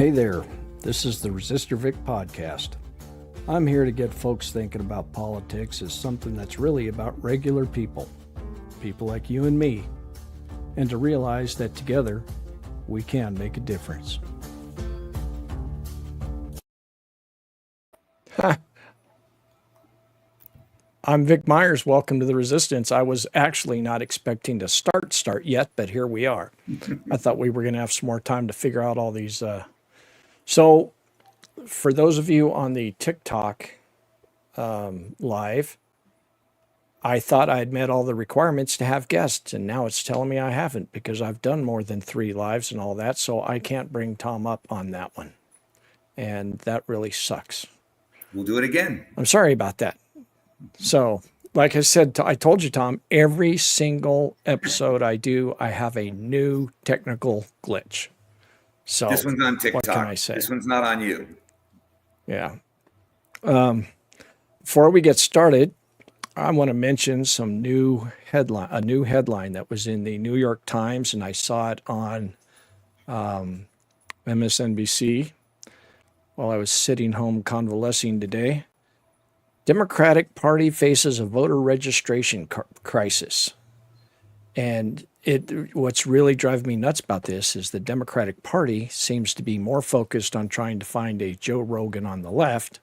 Hey there, this is the Resistor Vic podcast. I'm here to get folks thinking about politics as something that's really about regular people like you and me, and to realize that together we can make a difference. I'm Vic Myers. Welcome to the Resistance. I was actually not expecting to start yet, but here we are. I thought we were going to have some more time to figure out all these. So for those of you on the TikTok live, I thought I'd met all the requirements to have guests, and now it's telling me I haven't because I've done more than 3 lives and all that, so I can't bring Tom up on that one. And that really sucks. We'll do it again. I'm sorry about that. So, like I said, I told you, Tom, every single episode I do, I have a new technical glitch. So this one's on TikTok. What can I say? This one's not on you. Yeah. Before we get started, I want to mention a new headline that was in the New York Times, and I saw it on MSNBC while I was sitting home convalescing today. Democratic Party faces a voter registration crisis. And what's really driving me nuts about this is the Democratic Party seems to be more focused on trying to find a Joe Rogan on the left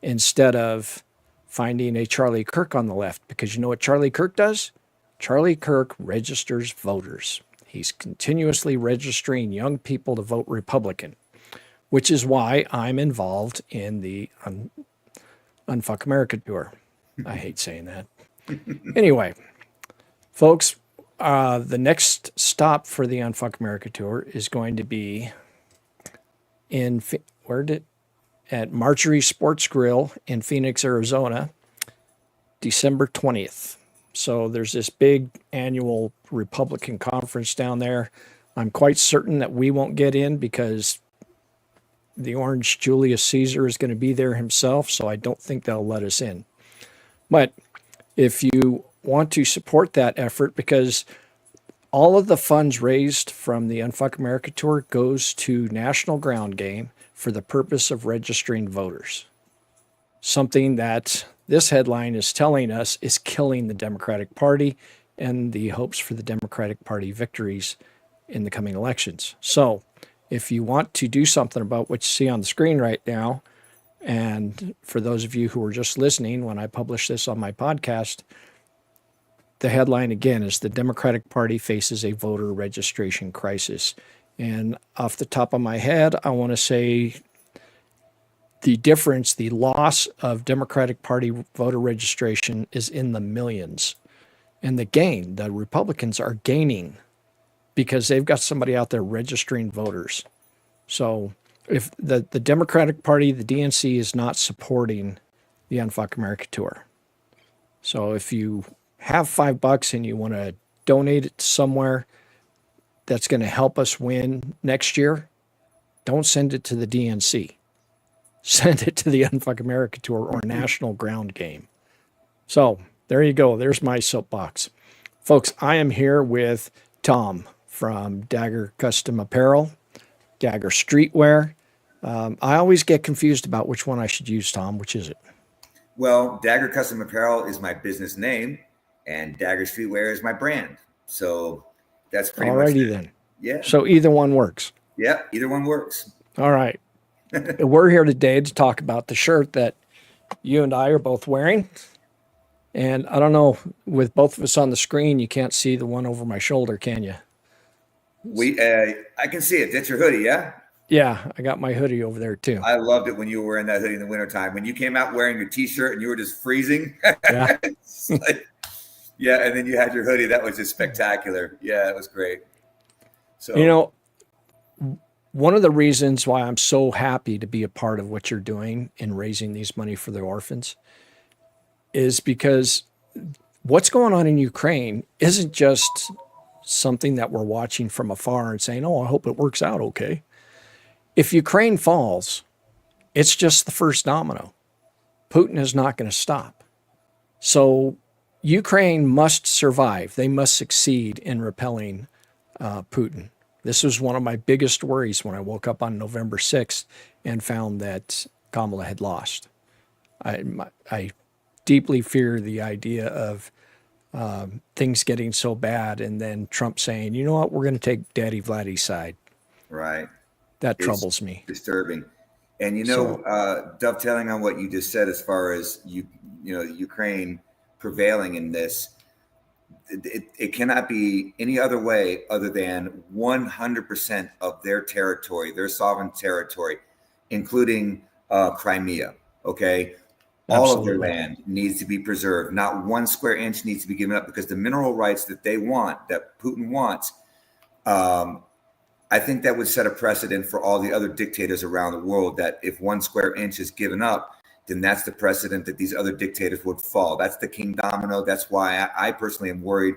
instead of finding a Charlie Kirk on the left. Because you know what Charlie Kirk does? Charlie Kirk registers voters. He's continuously registering young people to vote Republican, which is why I'm involved in the Unfuck America tour. I hate saying that. Anyway, folks, the next stop for the Unfuck America tour is going to be at Marjorie Sports Grill in Phoenix, Arizona, December 20th. So there's this big annual Republican conference down there. I'm quite certain that we won't get in because the Orange Julius Caesar is going to be there himself, so I don't think they'll let us in. But if you want to support that effort, because all of the funds raised from the Unfuck America tour goes to National Ground Game for the purpose of registering voters. Something that this headline is telling us is killing the Democratic Party and the hopes for the Democratic Party victories in the coming elections. So if you want to do something about what you see on the screen right now, and for those of you who are just listening when I publish this on my podcast, the headline again is the Democratic Party faces a voter registration crisis. And off the top of my head, I want to say the loss of Democratic Party voter registration is in the millions. And the Republicans are gaining because they've got somebody out there registering voters. So if the Democratic Party, the DNC, is not supporting the Unfuck America tour. So if you have $5 and you want to donate it somewhere that's going to help us win next year, don't send it to the DNC. Send it to the Unfuck America tour or National Ground Game. So there you go. There's my soapbox. Folks, I am here with Tom from Dagger Custom Apparel, Dagger Streetwear. I always get confused about which one I should use, Tom. Which is it? Well, Dagger Custom Apparel is my business name, and Dagger Streetwear is my brand. So that's pretty much it. Then. Yeah. So either one works. Yeah, either one works. All right. We're here today to talk about the shirt that you and I are both wearing. And I don't know, with both of us on the screen, you can't see the one over my shoulder, can you? I can see it. That's your hoodie, yeah? Yeah, I got my hoodie over there too. I loved it when you were wearing that hoodie in the wintertime. When you came out wearing your t-shirt and you were just freezing. Yeah. Yeah, and then you had your hoodie. That was just spectacular. Yeah, it was great. So you know, one of the reasons why I'm so happy to be a part of what you're doing in raising these money for the orphans is because what's going on in Ukraine isn't just something that we're watching from afar and saying, oh, I hope it works out okay. If Ukraine falls, it's just the first domino. Putin is not going to stop. So Ukraine must survive. They must succeed in repelling Putin. This was one of my biggest worries when I woke up on November 6th and found that Kamala had lost. I deeply fear the idea of things getting so bad and then Trump saying, you know what, we're going to take Daddy Vladdy's side. Right. That It's troubles me. disturbing. And So, dovetailing on what you just said, as far as Ukraine prevailing in this, it cannot be any other way other than 100% of their territory, their sovereign territory, including Crimea. Okay, all of their absolutely. land needs to be preserved. Not 1 square inch needs to be given up, because the mineral rights that they want, that Putin wants, um, I think that would set a precedent for all the other dictators around the world, that if 1 square inch is given up, then that's the precedent that these other dictators would fall. That's the king domino. That's why I personally am worried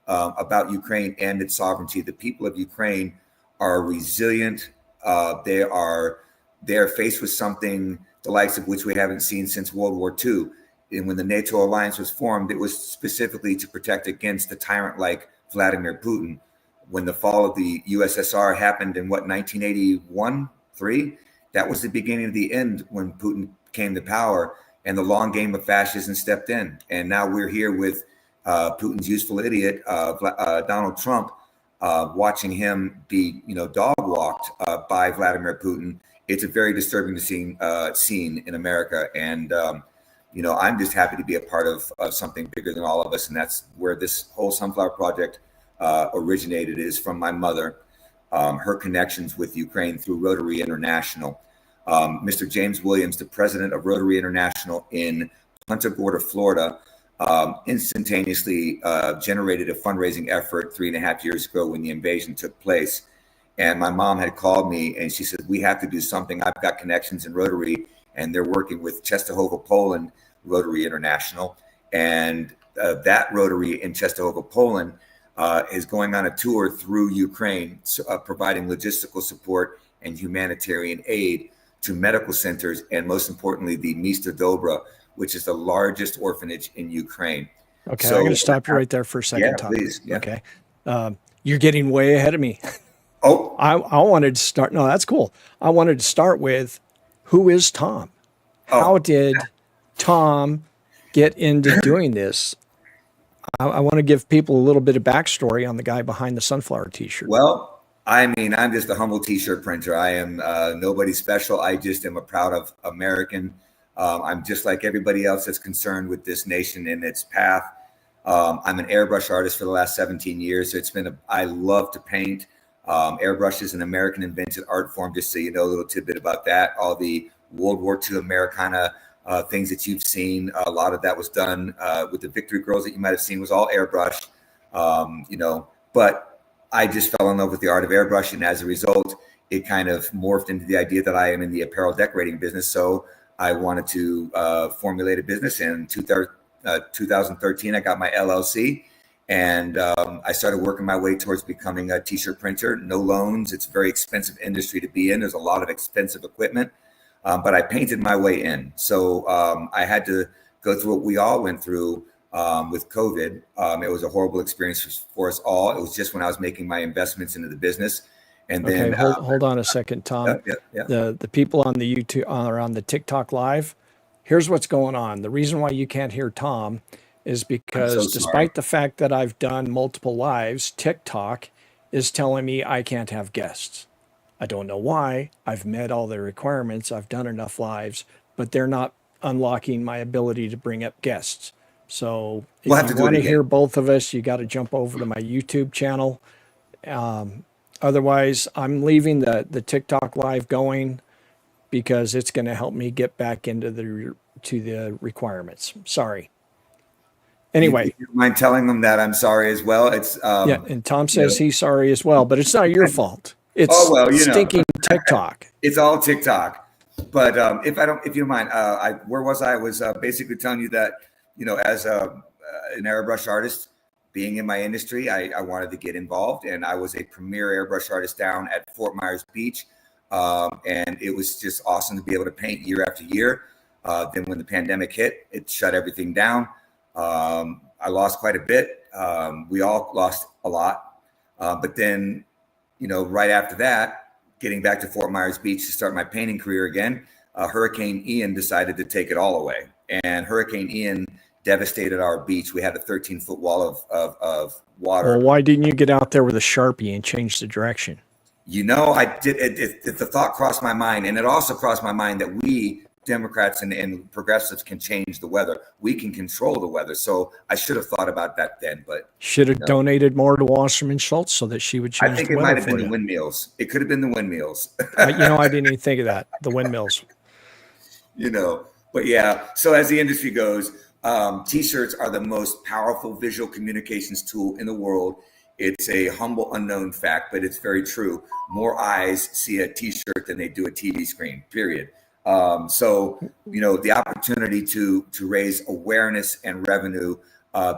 about Ukraine and its sovereignty. The people of Ukraine are resilient. They are faced with something the likes of which we haven't seen since World War II. And when the NATO alliance was formed, it was specifically to protect against the tyrant like Vladimir Putin. When the fall of the USSR happened in 1981, 3, that was the beginning of the end when Putin came to power, and the long game of fascism stepped in. And now we're here with Putin's useful idiot, Donald Trump, watching him be, dog walked by Vladimir Putin. It's a very disturbing scene in America. And, I'm just happy to be a part of something bigger than all of us. And that's where this whole Sunflower Project originated, is from my mother, her connections with Ukraine through Rotary International. Mr. James Williams, the president of Rotary International in Punta Gorda, Florida, instantaneously generated a fundraising effort 3.5 years ago when the invasion took place. And my mom had called me and she said, we have to do something. I've got connections in Rotary, and they're working with Częstochowa, Poland, Rotary International. And that Rotary in Częstochowa, Poland is going on a tour through Ukraine, providing logistical support and humanitarian aid to medical centers, and most importantly, the Mista Dobra, which is the largest orphanage in Ukraine. Okay, So, I'm going to stop you right there for a second, yeah, Tom. please. Yeah. Okay. You're getting way ahead of me. Oh, I wanted to start. No, that's cool. I wanted to start with, who is Tom? How did Tom get into doing this? I want to give people a little bit of backstory on the guy behind the sunflower t-shirt. well, I mean, I'm just a humble t-shirt printer. I am nobody special. I just am a proud of American. I'm just like everybody else that's concerned with this nation and its path. I'm an airbrush artist for the last 17 years. So I love to paint. Airbrush is an American invented art form, just so you know, a little tidbit about that. All the World War II Americana things that you've seen, a lot of that was done with the Victory Girls that you might have seen, was all airbrush, but I just fell in love with the art of airbrush. And as a result, it kind of morphed into the idea that I am in the apparel decorating business. So I wanted to formulate a business. In 2013, I got my LLC. And I started working my way towards becoming a t-shirt printer. No loans. It's a very expensive industry to be in. There's a lot of expensive equipment, but I painted my way in. So I had to go through what we all went through with COVID. It was a horrible experience for us all. It was just when I was making my investments into the business. And then hold on a second, Tom. Yeah. The people on the YouTube or on the TikTok live, here's what's going on. The reason why you can't hear Tom is because despite the fact that I've done multiple lives, TikTok is telling me I can't have guests. I don't know why. I've met all the requirements. I've done enough lives, but they're not unlocking my ability to bring up guests. So if you want to hear both of us, you got to jump over to my YouTube channel. Otherwise, I'm leaving the TikTok live going because it's going to help me get back into the requirements. Sorry. Anyway, you mind telling them that I'm sorry as well? It's yeah, and Tom says he's sorry as well, but it's not your fault. It's stinking TikTok. It's all TikTok. But if you don't mind, where was I? I was basically telling you that, as an airbrush artist, being in my industry, I wanted to get involved, and I was a premier airbrush artist down at Fort Myers Beach, and it was just awesome to be able to paint year after year. Then when the pandemic hit, it shut everything down. I lost quite a bit. We all lost a lot. But then, right after that, getting back to Fort Myers Beach to start my painting career again, Hurricane Ian decided to take it all away. And Hurricane Ian devastated our beach. We had a 13-foot wall of water. Well, why didn't you get out there with a Sharpie and change the direction? I did. The thought crossed my mind, and it also crossed my mind that we Democrats and progressives can change the weather. We can control the weather. So I should have thought about that then, but should have donated more to Wasserman Schultz so that she would change. I think the it weather might have for been you. the windmills. It could have been the windmills. I didn't even think of that. The windmills. But yeah. So as the industry goes, t-shirts are the most powerful visual communications tool in the world. It's a humble, unknown fact, but it's very true. More eyes see a t-shirt than they do a TV screen, period. So the opportunity to raise awareness and revenue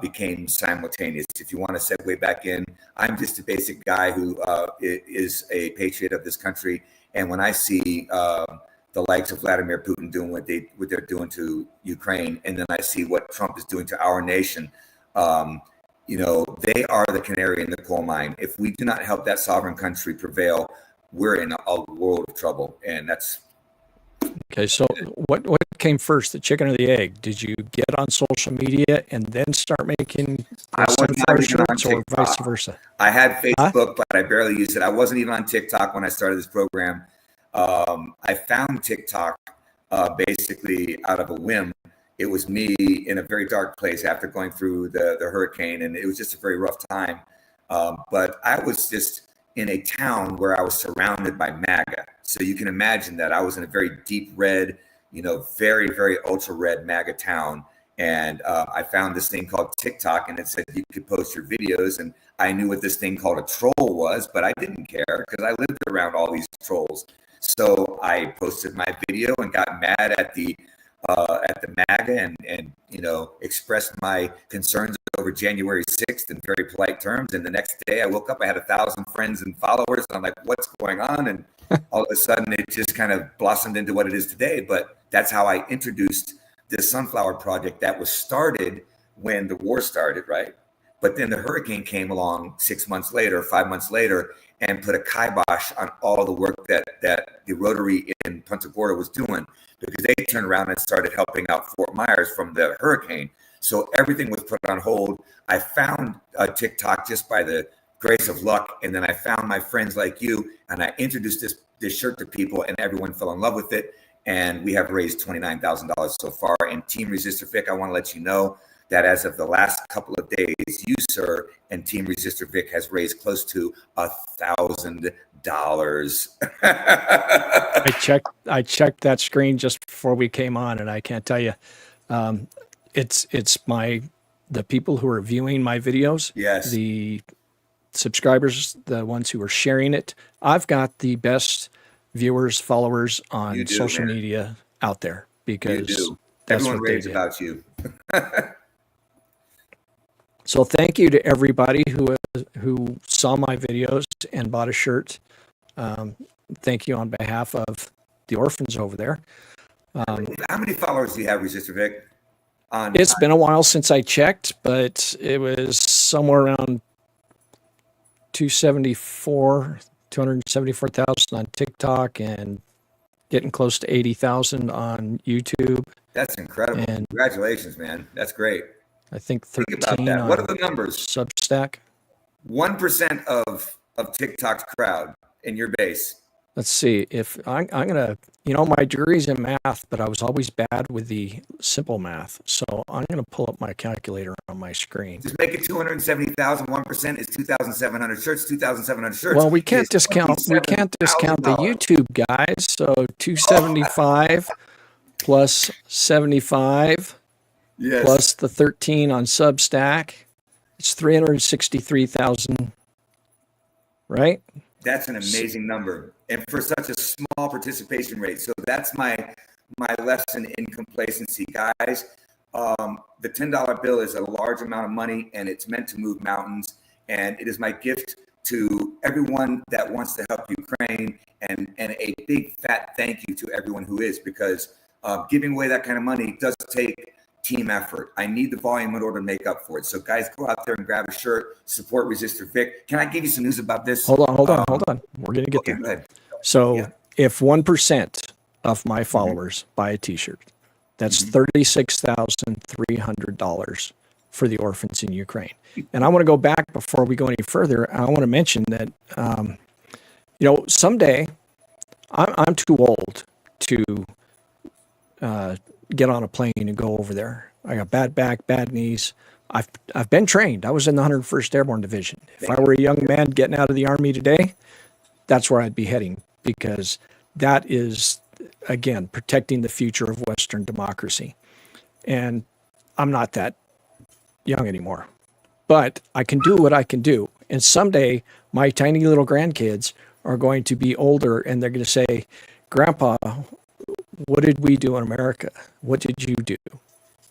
became simultaneous. If you want to segue back in, I'm just a basic guy who is a patriot of this country. And when I see the likes of Vladimir Putin doing what they're doing to Ukraine, and then I see what Trump is doing to our nation, they are the canary in the coal mine. If we do not help that sovereign country prevail, we're in a world of trouble. And that's okay. So what came first, the chicken or the egg? Did you get on social media and then start making sunflower shirts, or vice versa? I had Facebook, but I barely used it. I wasn't even on TikTok when I started this program. I found TikTok basically out of a whim. It was me in a very dark place after going through the hurricane, and it was just a very rough time. But I was just in a town where I was surrounded by MAGA. So you can imagine that I was in a very deep red, very, very ultra red MAGA town. And I found this thing called TikTok, and it said you could post your videos. And I knew what this thing called a troll was, but I didn't care because I lived around all these trolls. So I posted my video and got mad at the MAGA and expressed my concerns over January 6th in very polite terms. And the next day I woke up, I had 1,000 friends and followers. And I'm like, what's going on? And all of a sudden it just kind of blossomed into what it is today. But that's how I introduced this sunflower project that was started when the war started, right? But then the hurricane came along 5 months later, and put a kibosh on all the work that the Rotary in Punta Gorda was doing, because they turned around and started helping out Fort Myers from the hurricane. So everything was put on hold. I found TikTok just by the grace of luck, and then I found my friends like you, and I introduced this shirt to people, and everyone fell in love with it. And we have raised $29,000 so far. And Team Resistor Vic, I want to let you know that as of the last couple of days, you, sir, and Team Resistor Vic has raised close to $1,000. I checked that screen just before we came on, and I can't tell you, it's the people who are viewing my videos, yes, the subscribers, the ones who are sharing it. I've got the best viewers, followers on social media out there, because that's everyone what raves they do. about you. So thank you to everybody who saw my videos and bought a shirt. Thank you on behalf of the orphans over there. How many followers do you have, Resistor Vic? It's been a while since I checked, but it was somewhere around 274,000 on TikTok and getting close to 80,000 on YouTube. That's incredible. And congratulations, man. That's great. I think 13. Think about that. What are the numbers? Substack. 1% of TikTok's crowd in your base. Let's see. If I'm gonna, my degree's in math, but I was always bad with the simple math. So I'm gonna pull up my calculator on my screen. Just make it 270,000. 1% is 2,700 shirts. 2,700 shirts. Well, we can't discount the YouTube guys. So 275 plus 75 plus the 13 on Substack. It's 363,000. Right? That's an amazing number, and for such a small participation rate. So that's my lesson in complacency, guys. The $10 bill is a large amount of money, and it's meant to move mountains. And it is my gift to everyone that wants to help Ukraine, and a big fat thank you to everyone who is, because giving away that kind of money does take team effort. I need the volume in order to make up for it. So guys, go out there and grab a shirt, support Resistor Vic. Can I give you some news about this? Hold on. We're going to get there. Go ahead. So if 1% of my followers buy a t-shirt, that's $36,300 for the orphans in Ukraine. And I want to go back before we go any further. I want to mention that, someday I'm too old to get on a plane and go over there. I got bad back, bad knees. I've been trained. I was in the 101st Airborne Division. If I were a young man getting out of the Army today, that's where I'd be heading, because that is, again, protecting the future of Western democracy. And I'm not that young anymore, but I can do what I can do. And someday my tiny little grandkids are going to be older and they're going to say, Grandpa, what did we do in America? What did you do?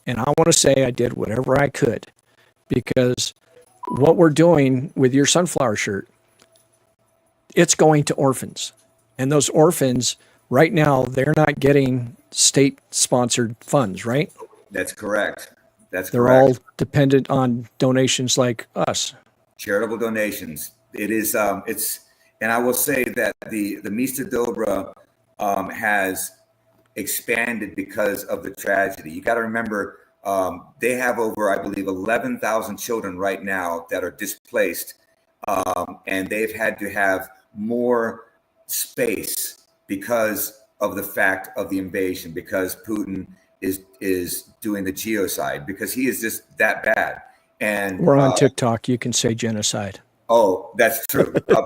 And I want to say I did whatever I could, because what we're doing with your sunflower shirt, it's going to orphans. And those orphans right now, they're not getting state-sponsored funds, right? That's correct. They're all dependent on donations like us. Charitable donations. It is, and I will say that the Mista Dobra has expanded because of the tragedy. You got to remember, they have over, I believe, 11,000 children right now that are displaced, and they've had to have more space because of the fact of the invasion, because Putin is doing the genocide, because he is just that bad. And we're on TikTok. You can say genocide. Oh, that's true. on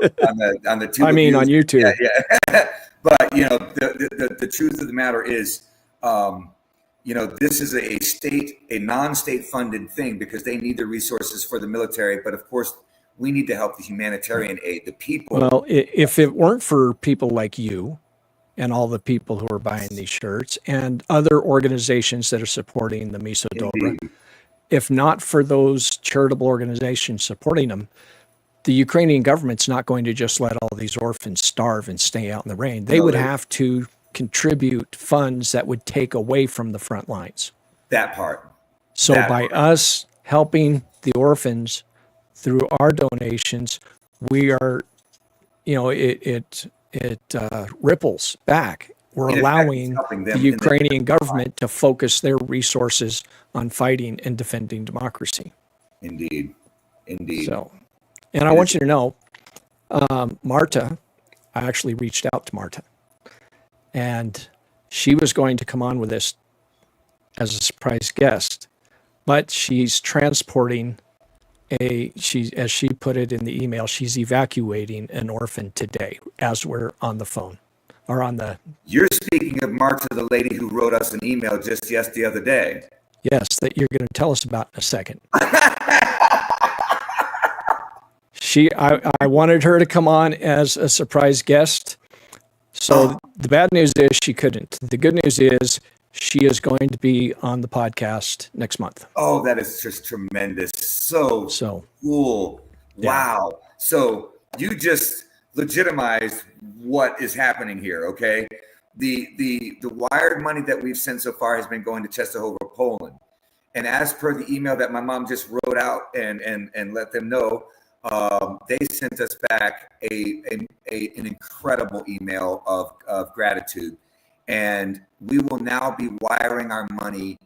the I mean, on YouTube. Yeah. But the truth of the matter is, this is a non-state funded thing, because they need the resources for the military. But of course, we need to help the humanitarian aid, the people. Well, if it weren't for people like you and all the people who are buying these shirts and other organizations that are supporting the Mista Dobra, if not for those charitable organizations supporting them, the Ukrainian government's not going to just let all these orphans starve and stay out in the rain. They would have to contribute funds that would take away from the front lines. That part. So by us helping the orphans through our donations, we are, it ripples back. We're allowing the Ukrainian government to focus their resources on fighting and defending democracy. Indeed. So, and I want you to know, Marta, I actually reached out to Marta, and she was going to come on with us as a surprise guest, but she's transporting as she put it in the email, she's evacuating an orphan today as we're on the phone. Or on the. You're speaking of Marta, the lady who wrote us an email just the other day. Yes, that you're going to tell us about in a second. I wanted her to come on as a surprise guest. So the bad news is she couldn't. The good news is she is going to be on the podcast next month. Oh, that is just tremendous. So cool. Yeah. Wow. So you just legitimized what is happening here. Okay. The wired money that we've sent so far has been going to Częstochowa, Poland. And as per the email that my mom just wrote out and let them know, they sent us back an incredible email of gratitude. And we will now be wiring our money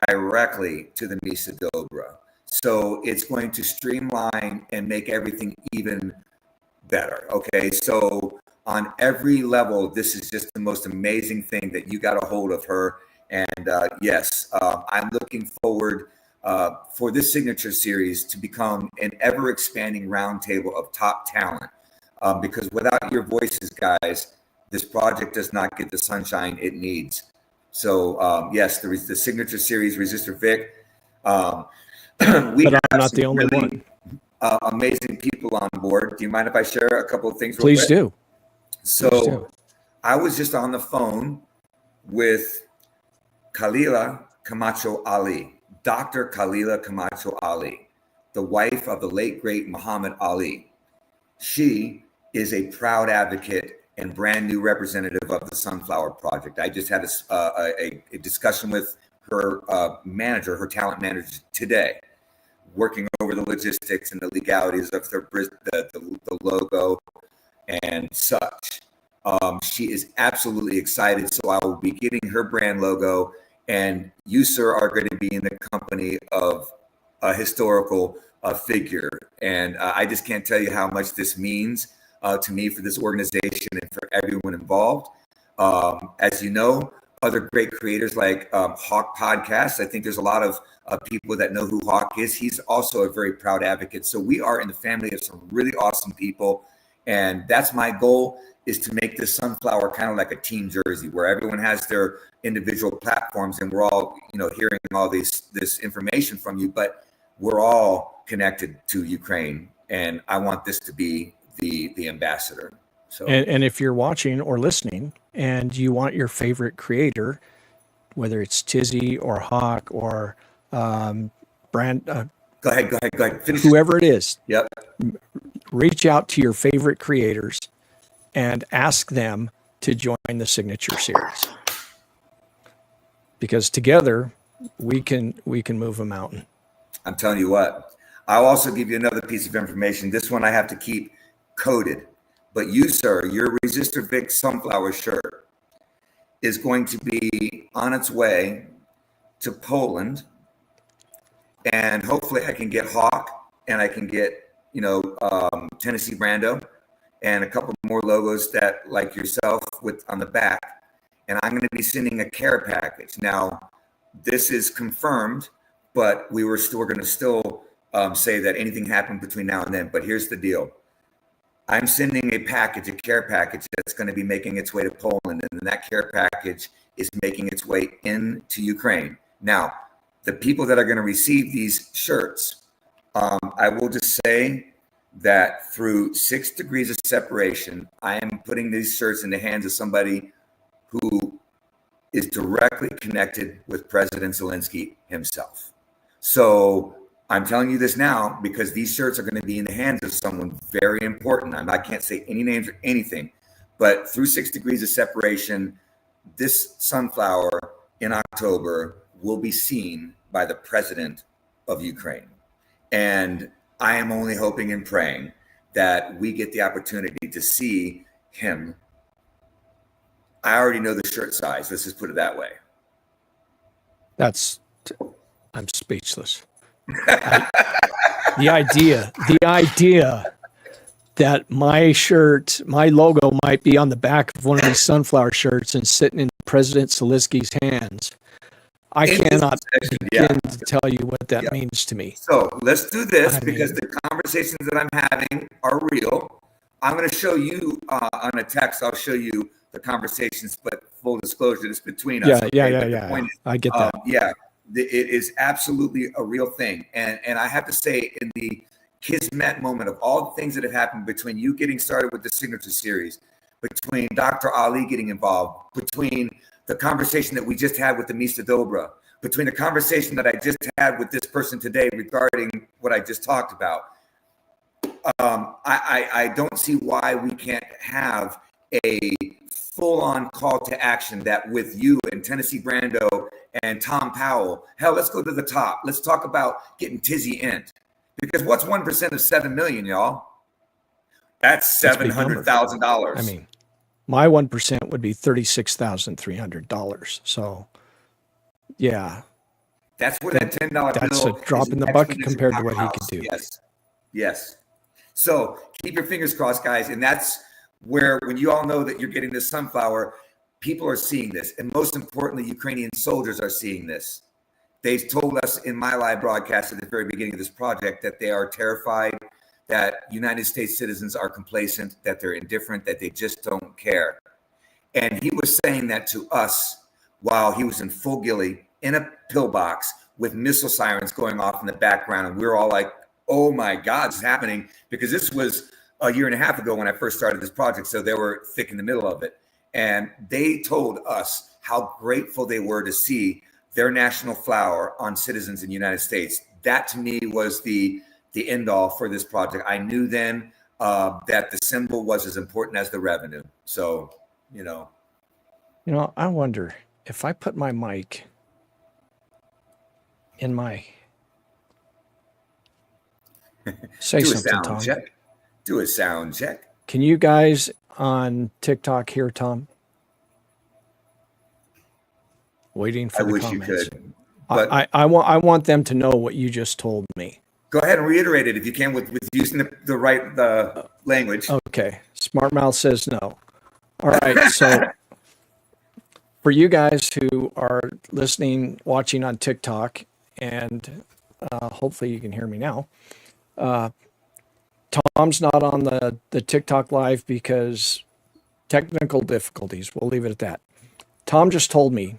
directly to the Mista Dobra. So it's going to streamline and make everything even better. Okay. So on every level, this is just the most amazing thing that you got a hold of her. And yes, I'm looking forward for this signature series to become an ever expanding roundtable of top talent. Because without your voices, guys, this project does not get the sunshine it needs. So yes, there is the signature series, Resistor Vic. We but I'm not the only one. Amazing people on board. Do you mind if I share a couple of things? Please do. So I was just on the phone with Khalila Camacho Ali, Dr. Khalila Camacho Ali, the wife of the late, great Muhammad Ali. She is a proud advocate and brand new representative of the Sunflower Project. I just had a discussion with her manager, her talent manager today, working over the logistics and the legalities of the logo and such. She is absolutely excited. So I will be getting her brand logo, and you, sir, are going to be in the company of a historical figure. And I just can't tell you how much this means to me, for this organization, and for everyone involved. As you know, other great creators like Hawk Podcasts. I think there's a lot of people that know who Hawk is. He's also a very proud advocate. So we are in the family of some really awesome people. And that's my goal, is to make this sunflower kind of like a team jersey, where everyone has their individual platforms, and we're all, hearing all this information from you, but we're all connected to Ukraine. And I want this to be the ambassador. So, and if you're watching or listening and you want your favorite creator, whether it's Tizzy or Hawk or brand, go ahead. Finish. Whoever it is, Yep. Reach out to your favorite creators and ask them to join the signature series, because together we can move a mountain. I'm telling you what. I'll also give you another piece of information. This one I have to keep coded. But you, sir, your Resistor Vic sunflower shirt is going to be on its way to Poland. And hopefully I can get Hawk, and I can get, Tennessee Brando, and a couple more logos that, like yourself, with on the back. And I'm going to be sending a care package. Now, this is confirmed, but we're going to still say that anything happened between now and then. But here's the deal. I'm sending a care package that's going to be making its way to Poland, and that care package is making its way into Ukraine. Now, the people that are going to receive these shirts, I will just say that through 6 degrees of separation, I am putting these shirts in the hands of somebody who is directly connected with President Zelensky himself. So I'm telling you this now because these shirts are going to be in the hands of someone very important. I can't say any names or anything, but through 6 degrees of separation, this sunflower in October will be seen by the president of Ukraine. And I am only hoping and praying that we get the opportunity to see him. I already know the shirt size. Let's just put it that way. I'm speechless. The idea that my logo might be on the back of one of these sunflower shirts and sitting in President Zelensky's hands, I cannot begin to tell you what that means to me. So let's do this because the conversations that I'm having are real. I'm going to show you on a text. I'll show you the conversations, but full disclosure, it's between us. Yeah. I get that. It is absolutely a real thing. And I have to say, in the Kismet moment of all the things that have happened between you getting started with the signature series, between Dr. Ali getting involved, between the conversation that we just had with the Mista Dobra, between the conversation that I just had with this person today regarding what I just talked about, I don't see why we can't have a full-on call to action that with you and Tennessee Brando and Tom Powell, hell, let's go to the top. Let's talk about getting Tizzy in. Because what's 1% of 7 million, y'all? That's $700,000. I mean, my 1% would be $36,300. So, yeah. That's what that $10 bill. That's a drop in the bucket compared to what he could do. Yes. So keep your fingers crossed, guys. And that's where, when you all know that you're getting this sunflower, people are seeing this. And most importantly, Ukrainian soldiers are seeing this. They told us in my live broadcast at the very beginning of this project that they are terrified, that United States citizens are complacent, that they're indifferent, that they just don't care. And he was saying that to us while he was in full ghillie in a pillbox with missile sirens going off in the background. And we were all like, oh my God, it's happening. Because this was a year and a half ago when I first started this project. So they were thick in the middle of it. And they told us how grateful they were to see their national flower on citizens in the United States. That to me was the end all for this project. I knew then that the symbol was as important as the revenue. So, I wonder if I put my mic in my... Say Do a something, sound Tom. check. Do a sound check. Can you guys on TikTok hear Tom? Waiting for I the wish comments. you could. But I want them to know what you just told me. go ahead and reiterate it if you can with using the right language. Okay. Smart Mouth says no. All right. So for you guys who are listening, watching on TikTok, and hopefully you can hear me now, Tom's not on the TikTok live because technical difficulties. We'll leave it at that. Tom just told me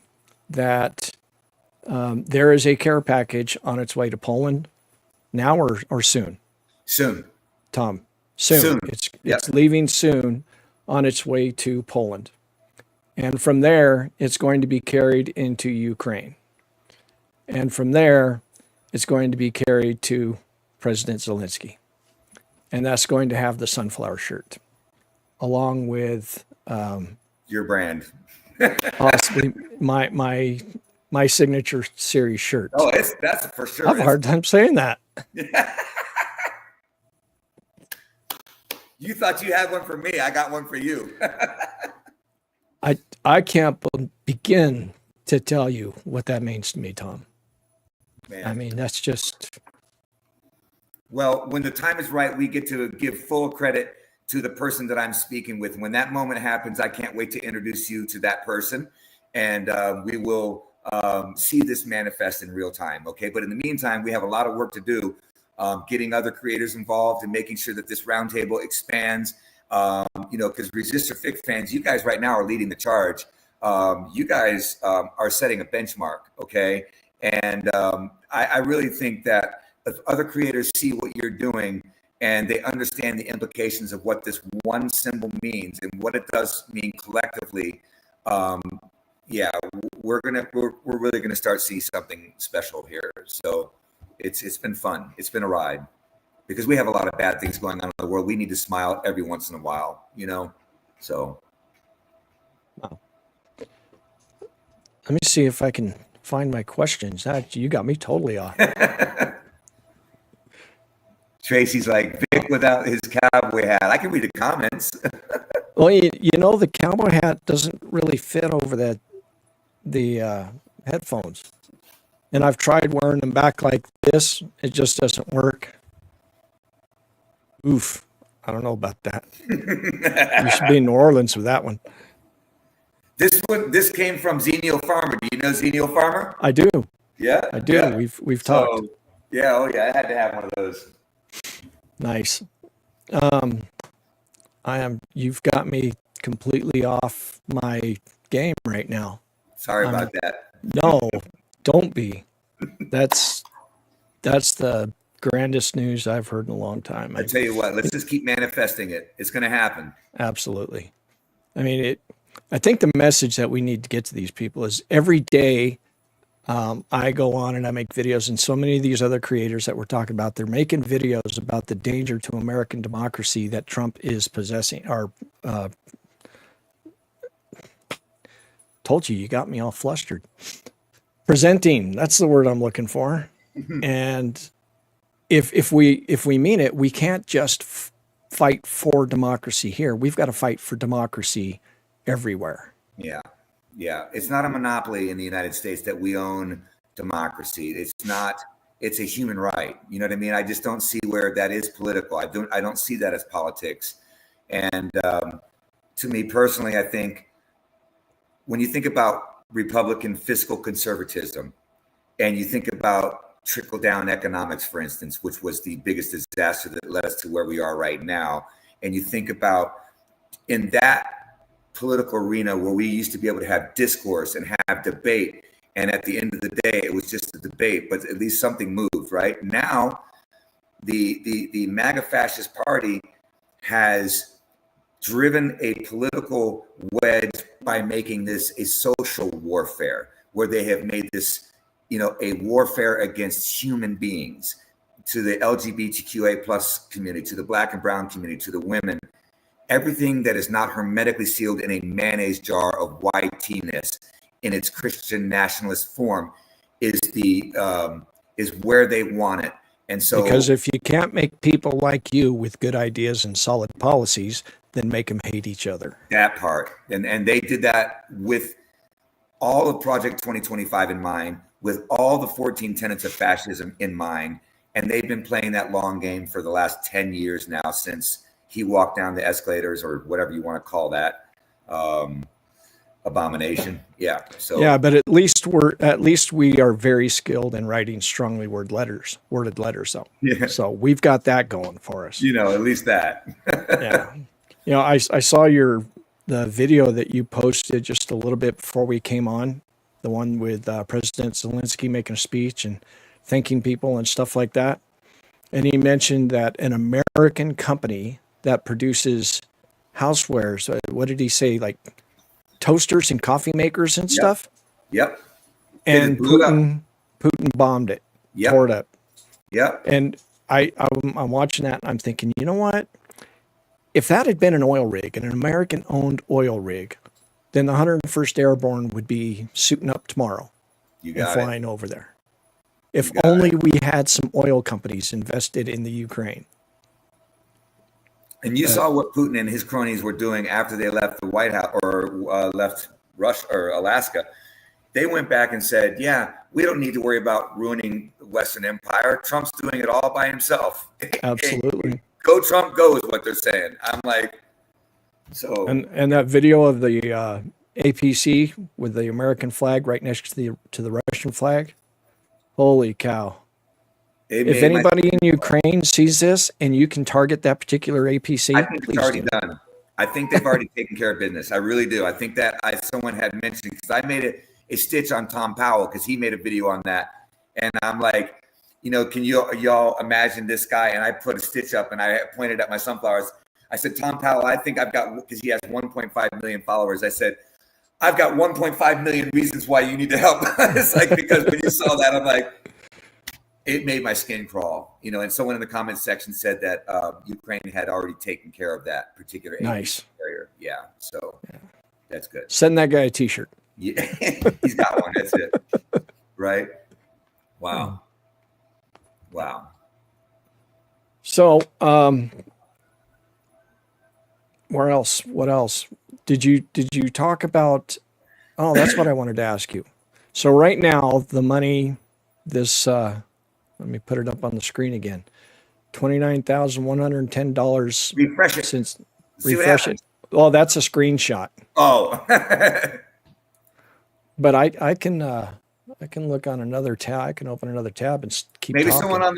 that there is a care package on its way to Poland now or soon. Soon. Tom, soon. It's leaving soon on its way to Poland. And from there, it's going to be carried into Ukraine. And from there, it's going to be carried to President Zelensky. And that's going to have the sunflower shirt, along with your brand. possibly my signature series shirt. Oh, that's for sure. I have a hard time saying that. You thought you had one for me. I got one for you. I can't begin to tell you what that means to me, Tom. Man. I mean, that's just... Well, when the time is right, we get to give full credit to the person that I'm speaking with. When that moment happens, I can't wait to introduce you to that person. And we will see this manifest in real time. Okay. But in the meantime, we have a lot of work to do, getting other creators involved and making sure that this roundtable expands. Because Resistor Vic fans, you guys right now are leading the charge. You guys are setting a benchmark. Okay. And I really think that if other creators see what you're doing and they understand the implications of what this one symbol means and what it does mean collectively, we're really gonna start seeing something special here. So it's been fun. It's been a ride because we have a lot of bad things going on in the world. We need to smile every once in a while, So. Wow. Let me see if I can find my questions. You got me totally off. Tracy's like, Vic without his cowboy hat. I can read the comments. Well, the cowboy hat doesn't really fit over the headphones. And I've tried wearing them back like this. It just doesn't work. Oof. I don't know about that. You should be in New Orleans with that one. This came from Xenial Farmer. Do you know Xenial Farmer? I do. Yeah? I do. Yeah. We've talked. Yeah, oh yeah, I had to have one of those. Nice. You've got me completely off my game right now. Sorry about that. No, don't be. That's the grandest news I've heard in a long time. I tell you what, let's just keep manifesting it. It's going to happen. Absolutely. I mean, I think the message that we need to get to these people is every day I go on and I make videos, and so many of these other creators that we're talking about, they're making videos about the danger to American democracy that Trump is possessing. Told you got me all flustered. Presenting, that's the word I'm looking for. And if we mean it, we can't just fight for democracy here. We've got to fight for democracy everywhere. Yeah. Yeah. It's not a monopoly in the United States that we own democracy. It's a human right. You know what I mean? I just don't see where that is political. I don't see that as politics. And to me personally, I think when you think about Republican fiscal conservatism and you think about trickle down economics, for instance, which was the biggest disaster that led us to where we are right now. And you think about in that political arena where we used to be able to have discourse and have debate. And at the end of the day, it was just a debate, but at least something moved, right? Now, the MAGA fascist party has driven a political wedge by making this a social warfare, where they have made this, a warfare against human beings, to the LGBTQA plus community, to the Black and brown community, to the women. Everything that is not hermetically sealed in a mayonnaise jar of whiteness in its Christian nationalist form is the is where they want it. And so, because if you can't make people like you with good ideas and solid policies, then make them hate each other. that part, and they did that with all of Project 2025 in mind, with all the 14 tenets of fascism in mind. And they've been playing that long game for the last 10 years now, since he walked down the escalators, or whatever you want to call that abomination. Yeah. So yeah, but at least we are very skilled in writing strongly worded letters though. Yeah. So we've got that going for us. at least that. Yeah. I saw the video that you posted just a little bit before we came on, the one with President Zelensky making a speech and thanking people and stuff like that. And he mentioned that an American company that produces housewares, what did he say, like toasters and coffee makers and stuff? Yep. And Putin bombed it, tore it up. Yep. And I'm watching that and I'm thinking, you know what? If that had been an oil rig, an American-owned oil rig, then the 101st Airborne would be suiting up tomorrow and flying over there. If only we had some oil companies invested in the Ukraine. And you saw what Putin and his cronies were doing after they left the White House, or left Russia or Alaska. They went back and said, yeah, we don't need to worry about ruining the Western Empire. Trump's doing it all by himself. Absolutely. Go Trump, go is what they're saying. I'm like, so. And that video of the APC with the American flag right next to the Russian flag. Holy cow. If anybody in Ukraine sees this and you can target that particular APC, I think it's already done. I think they've already taken care of business. I really do. I think that someone had mentioned, because I made a stitch on Tom Powell, because he made a video on that. And I'm like, can y'all imagine this guy? And I put a stitch up and I pointed at my sunflowers. I said, Tom Powell, I think I've got, because he has 1.5 million followers. I said, I've got 1.5 million reasons why you need to help. It's like, because when you saw that, I'm like, it made my skin crawl, and someone in the comments section said that Ukraine had already taken care of that particular carrier. Yeah. So that's good. Send that guy a t-shirt. Yeah. He's got one. That's it. Right. Wow. Wow. So, where else? What else? Did you talk about? Oh, that's what I wanted to ask you. So right now, the money, this, let me put it up on the screen again. $29,110. Refresh it. Refresh it. Oh, that's a screenshot. Oh. But I can look on another tab. I can open another tab and keep maybe talking. someone in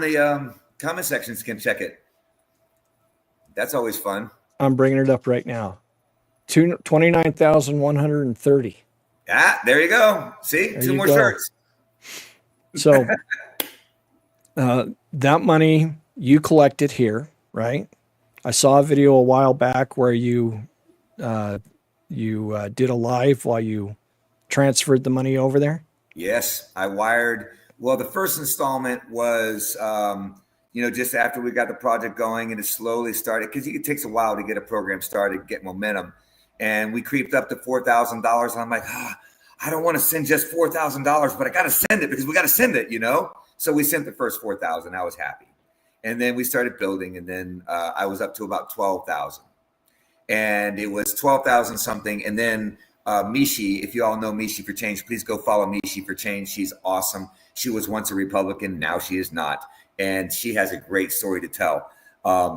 the comment sections can check it. That's always fun. I'm bringing it up right now. 29,130. Yeah, there you go. See, there 2 more shirts. So that money you collected here, right? I saw a video a while back where you did a live while you transferred the money over there. Yes, I wired. Well, the first installment was, just after we got the project going, and it slowly started, because it takes a while to get a program started, get momentum. And we creeped up to $4,000. And I'm like, I don't want to send just $4,000, but I got to send it because we got to send it, So we sent the first 4,000. I was happy. And then we started building. And then I was up to about 12,000. And it was 12,000 something. And then Mishi, if you all know Mishi for Change, please go follow Mishi for Change. She's awesome. She was once a Republican. Now she is not. And she has a great story to tell.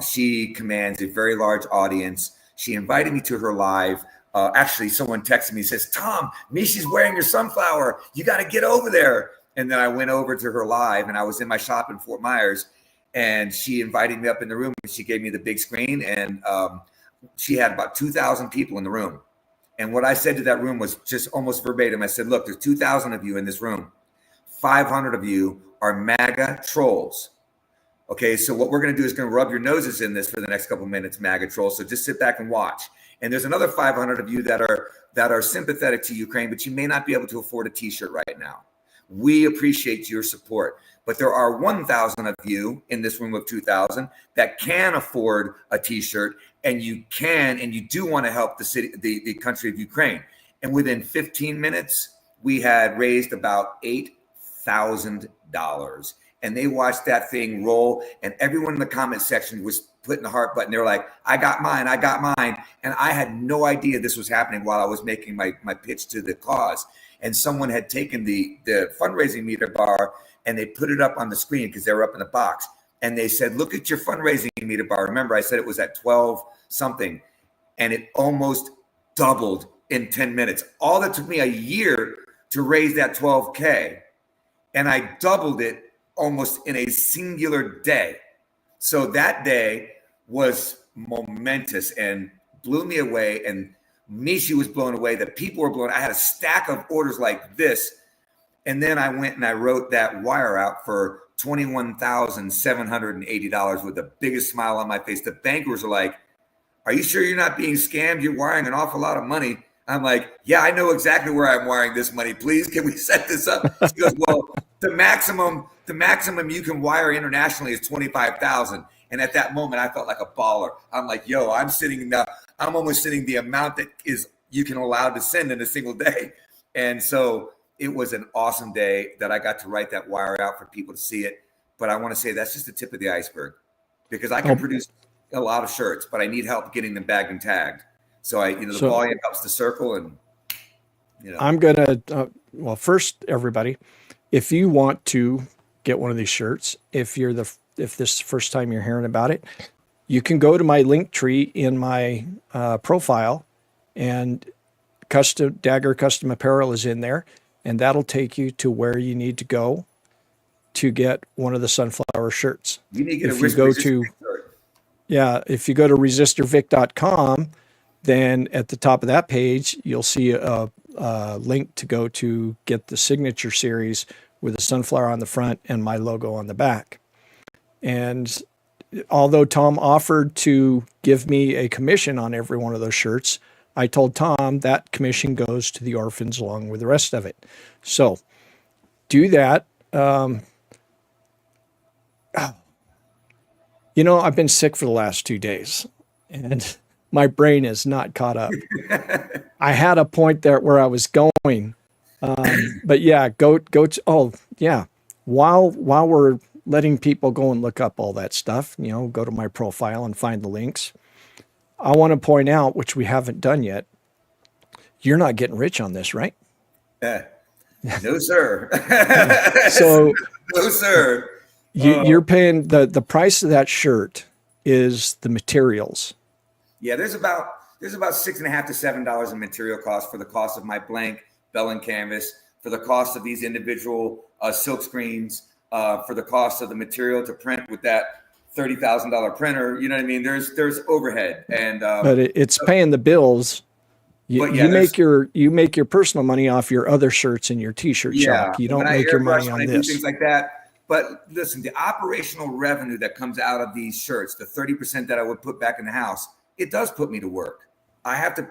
She commands a very large audience. She invited me to her live. Actually, someone texted me and says, Tom, Mishi's wearing your sunflower. You got to get over there. And then I went over to her live, and I was in my shop in Fort Myers, and she invited me up in the room, and she gave me the big screen, and she had about 2,000 people in the room. And what I said to that room was just almost verbatim. I said, look, there's 2,000 of you in this room. 500 of you are MAGA trolls. Okay, so what we're going to do is going to rub your noses in this for the next couple minutes, MAGA trolls. So just sit back and watch. And there's another 500 of you that are sympathetic to Ukraine, but you may not be able to afford a t-shirt right now. We appreciate your support. But there are 1,000 of you in this room of 2,000 that can afford a t-shirt, and you do want to help the country of Ukraine. And within 15 minutes, we had raised about $8 $1,000. And they watched that thing roll, and everyone in the comment section was putting the heart button. They're like, I got mine, I got mine. And I had no idea this was happening while I was making my pitch to the cause. And someone had taken the fundraising meter bar and they put it up on the screen because they were up in the box. And they said, look at your fundraising meter bar. Remember, I said it was at 12 something, and it almost doubled in 10 minutes. All that took me a year to raise that 12K. And I doubled it almost in a singular day. So that day was momentous and blew me away. And Mishi was blown away. The people were blown. I had a stack of orders like this. And then I went and I wrote that wire out for $21,780 with the biggest smile on my face. The bankers were like, are you sure you're not being scammed? You're wiring an awful lot of money. I'm like, yeah, I know exactly where I'm wiring this money. Please, can we set this up? She goes, well, the maximum you can wire internationally is 25,000. And at that moment, I felt like a baller. I'm like, yo, I'm almost sending the amount that is you can allow to send in a single day. And so it was an awesome day that I got to write that wire out for people to see it. But I want to say that's just the tip of the iceberg, because I can produce a lot of shirts, but I need help getting them bagged and tagged. So the volume helps the circle, and I'm gonna well, first, everybody, if you want to get one of these shirts, if this is the first time you're hearing about it, you can go to my link tree in my profile, and Dagger Custom Apparel is in there, and that'll take you to where you need to go to get one of the sunflower shirts. You need to get if you go to resistorvic.com, then at the top of that page, you'll see a link to go to get the signature series with a sunflower on the front and my logo on the back. And although Tom offered to give me a commission on every one of those shirts, I told Tom that commission goes to the orphans along with the rest of it. So do that. I've been sick for the last 2 days, and my brain is not caught up. I had a point there where I was going, but yeah, go to, while we're letting people go and look up all that stuff, go to my profile and find the links. I want to point out, which we haven't done yet, you're not getting rich on this, right? No, sir. So, no, sir. You're paying the price of that shirt is the materials. Yeah, there's about $6.50 to $7 in material cost for the cost of my blank vellum canvas, for the cost of these individual silk screens, for the cost of the material to print with that $30,000 printer. You know what I mean? There's overhead, and but it's paying the bills. You make your personal money off your other shirts in your t-shirt shop. You don't make your money on this. Things like that. But listen, the operational revenue that comes out of these shirts, the 30% that I would put back in the house, it does put me to work. I have to,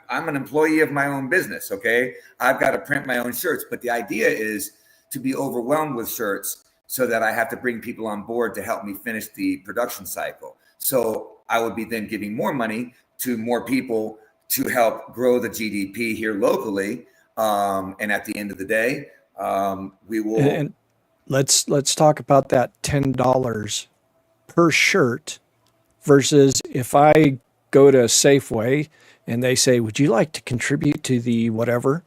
I'm an employee of my own business. Okay. I've got to print my own shirts, but the idea is to be overwhelmed with shirts so that I have to bring people on board to help me finish the production cycle. So I would be then giving more money to more people to help grow the GDP here locally. And at the end of the day, we will. And let's talk about that $10 per shirt versus if I go to Safeway and they say, would you like to contribute to the whatever,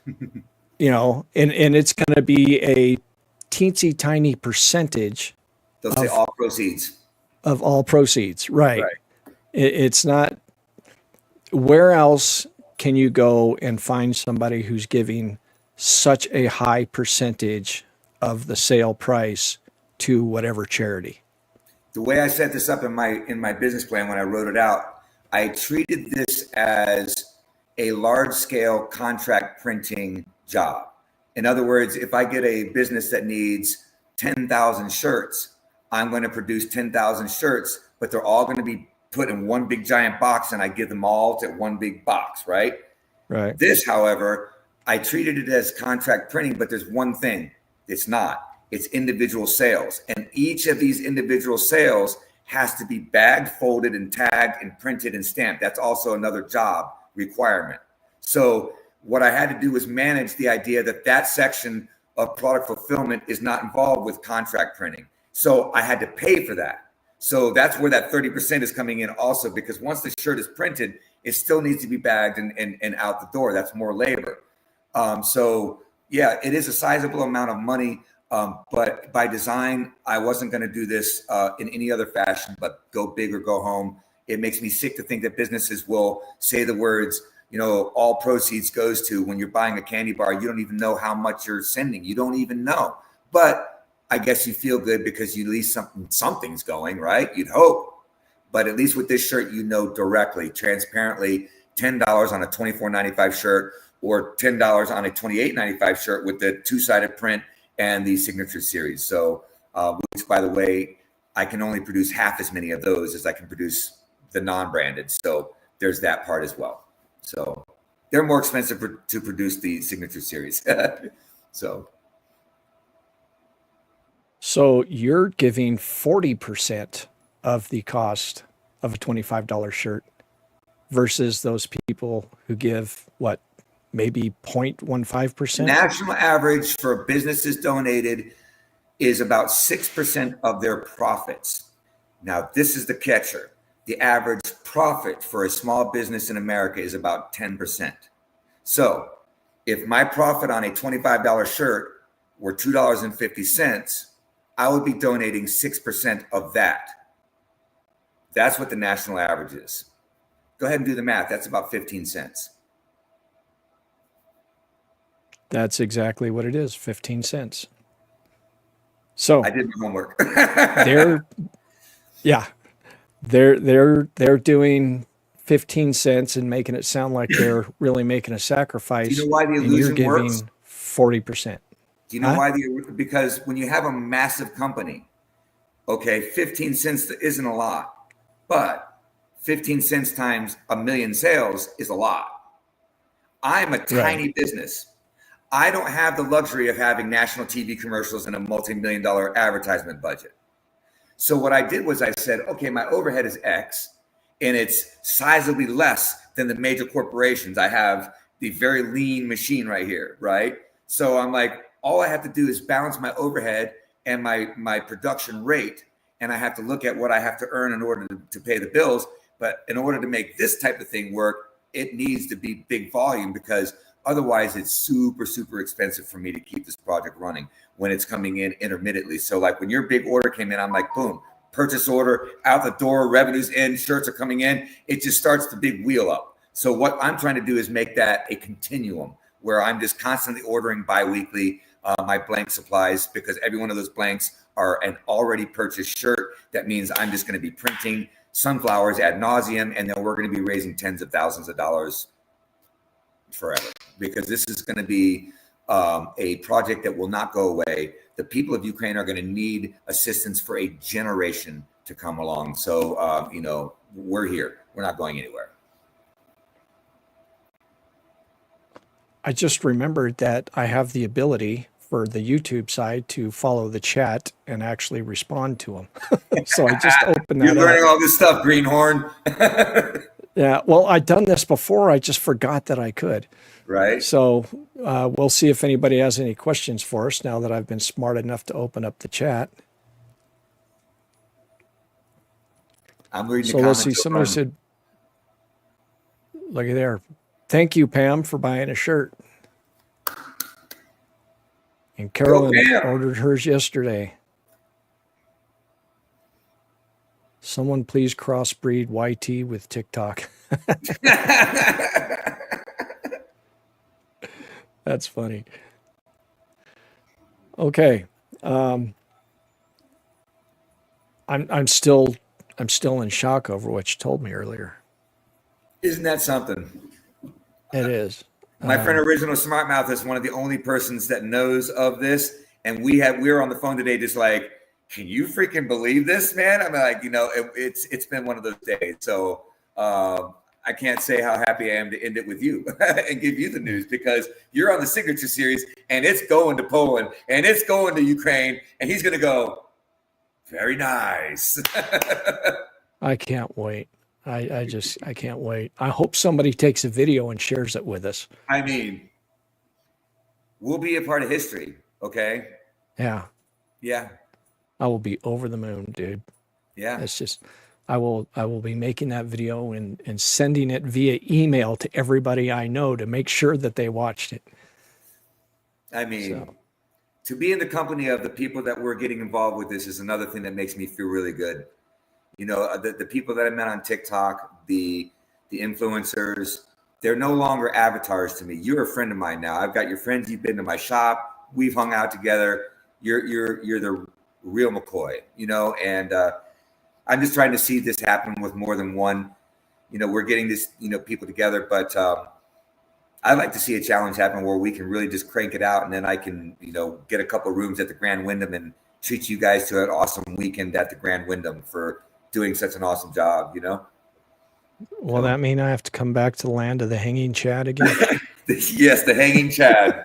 and it's going to be a teensy tiny percentage. They'll say all proceeds. Of all proceeds. Right. It's not, where else can you go and find somebody who's giving such a high percentage of the sale price to whatever charity? The way I set this up in my business plan when I wrote it out, I treated this as a large scale contract printing job. In other words, if I get a business that needs 10,000 shirts, I'm going to produce 10,000 shirts, but they're all going to be put in one big giant box, and I give them all to one big box, right? Right. This, however, I treated it as contract printing, but there's one thing. It's not. It's individual sales. And each of these individual sales has to be bagged, folded, and tagged, and printed and stamped. That's also another job requirement. So what I had to do was manage the idea that section of product fulfillment is not involved with contract printing. So I had to pay for that. So that's where that 30% is coming in also, because once the shirt is printed, it still needs to be bagged and out the door. That's more labor. So yeah, it is a sizable amount of money. But by design, I wasn't going to do this in any other fashion, but go big or go home. It makes me sick to think that businesses will say the words, you know, all proceeds goes to, when you're buying a candy bar, you don't even know how much you're sending. You don't even know. But I guess you feel good because you at least something's going, right? You'd hope. But at least with this shirt, you know directly, transparently, $10 on a $24.95 shirt or $10 on a $28.95 shirt with the two-sided print and the signature series. So, which, by the way, I can only produce half as many of those as I can produce the non-branded. So there's that part as well. So they're more expensive to produce the signature series. So you're giving 40% of the cost of a $25 shirt versus those people who give what, maybe 0.15%? National average for businesses donated is about 6% of their profits. Now, this is the catcher. The average profit for a small business in America is about 10%. So if my profit on a $25 shirt were $2.50, I would be donating 6% of that. That's what the national average is. Go ahead and do the math. That's about 15 cents. That's exactly what it is, 15 cents. So I did my homework. they're doing 15 cents and making it sound like they're really making a sacrifice. Do you know why the and you're illusion giving works? 40%. Do you know why? Because when you have a massive company, okay, 15 cents isn't a lot, but 15 cents times a million sales is a lot. I'm a tiny business. I don't have the luxury of having national TV commercials and a multi-million-dollar advertisement budget. So what I did was I said, okay, my overhead is X, and it's sizably less than the major corporations. I have the very lean machine right here, right? So I'm like, all I have to do is balance my overhead and my production rate, and I have to look at what I have to earn in order to pay the bills. But in order to make this type of thing work, it needs to be big volume, because otherwise it's super, super expensive for me to keep this project running when it's coming in intermittently. So like when your big order came in, I'm like, boom, purchase order, out the door, revenues in, shirts are coming in. It just starts the big wheel up. So what I'm trying to do is make that a continuum where I'm just constantly ordering biweekly my blank supplies, because every one of those blanks are an already purchased shirt. That means I'm just going to be printing sunflowers ad nauseum, and then we're going to be raising tens of thousands of dollars forever, because this is going to be a project that will not go away. The people of Ukraine are going to need assistance for a generation to come along. So, we're here. We're not going anywhere. I just remembered that I have the ability for the YouTube side to follow the chat and actually respond to them. So I just opened that You're learning up. all this stuff, Greenhorn. Yeah, well, I'd done this before. I just forgot that I could. Right. So we'll see if anybody has any questions for us now that I've been smart enough to open up the chat. I'm reading So the let's comments. see. Somebody said, look at there. Thank you, Pam, for buying a shirt. And Carolyn ordered hers yesterday. Someone please crossbreed YT with TikTok. That's funny. Okay. I'm still in shock over what you told me earlier. Isn't that something? It is. My friend Original Smart Mouth is one of the only persons that knows of this. And we were on the phone today just like, can you freaking believe this, man? I'm like, it's been one of those days. So I can't say how happy I am to end it with you and give you the news, because you're on the signature series and it's going to Poland and it's going to Ukraine, and he's going to go, very nice. I can't wait. I can't wait. I hope somebody takes a video and shares it with us. I mean, we'll be a part of history. Okay. Yeah. Yeah. I will be over the moon, dude. Yeah. It's just, I will be making that video and sending it via email to everybody I know to make sure that they watched it. I mean, So, to be in the company of the people that we're getting involved with this is another thing that makes me feel really good. You know, the people that I met on TikTok, the influencers, they're no longer avatars to me. You're a friend of mine now. I've got your friends. You've been to my shop. We've hung out together. You're the real McCoy, you know, and I'm just trying to see this happen with more than one. You know, we're getting this, you know, people together, but I'd like to see a challenge happen where we can really just crank it out, and then I can, you know, get a couple of rooms at the Grand Wyndham and treat you guys to an awesome weekend at the Grand Wyndham for doing such an awesome job, you know? will that mean I have to come back to the land of the hanging Chad again? Yes, the hanging Chad.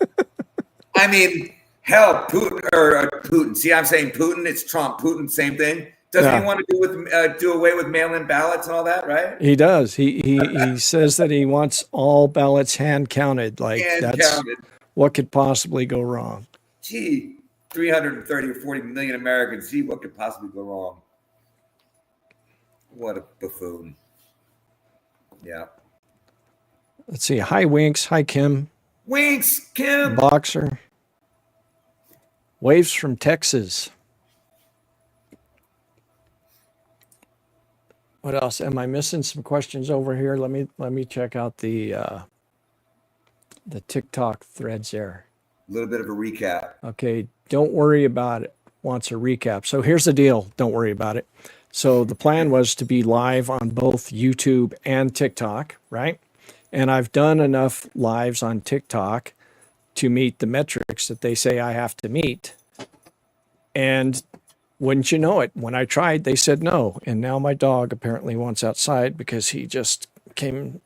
I mean, hell, Putin. See, I'm saying Putin. It's Trump. Putin, same thing. Doesn't he want to do away with mail-in ballots and all that, right? He does. He says that he wants all ballots hand counted. Like what could possibly go wrong? Gee, 330 or 40 million Americans. Gee, what could possibly go wrong? What a buffoon. Yeah. Let's see. Hi, Winks. Hi, Kim. Winks, Kim. Boxer. Waves from Texas. What else? Am I missing some questions over here? Let me check out the TikTok threads there. A little bit of a recap. Okay, don't worry about it. Wants a recap. So here's the deal. Don't worry about it. So the plan was to be live on both YouTube and TikTok, right? And I've done enough lives on TikTok to meet the metrics that they say I have to meet. And wouldn't you know it, when I tried, they said no. And now my dog apparently wants outside because he just came.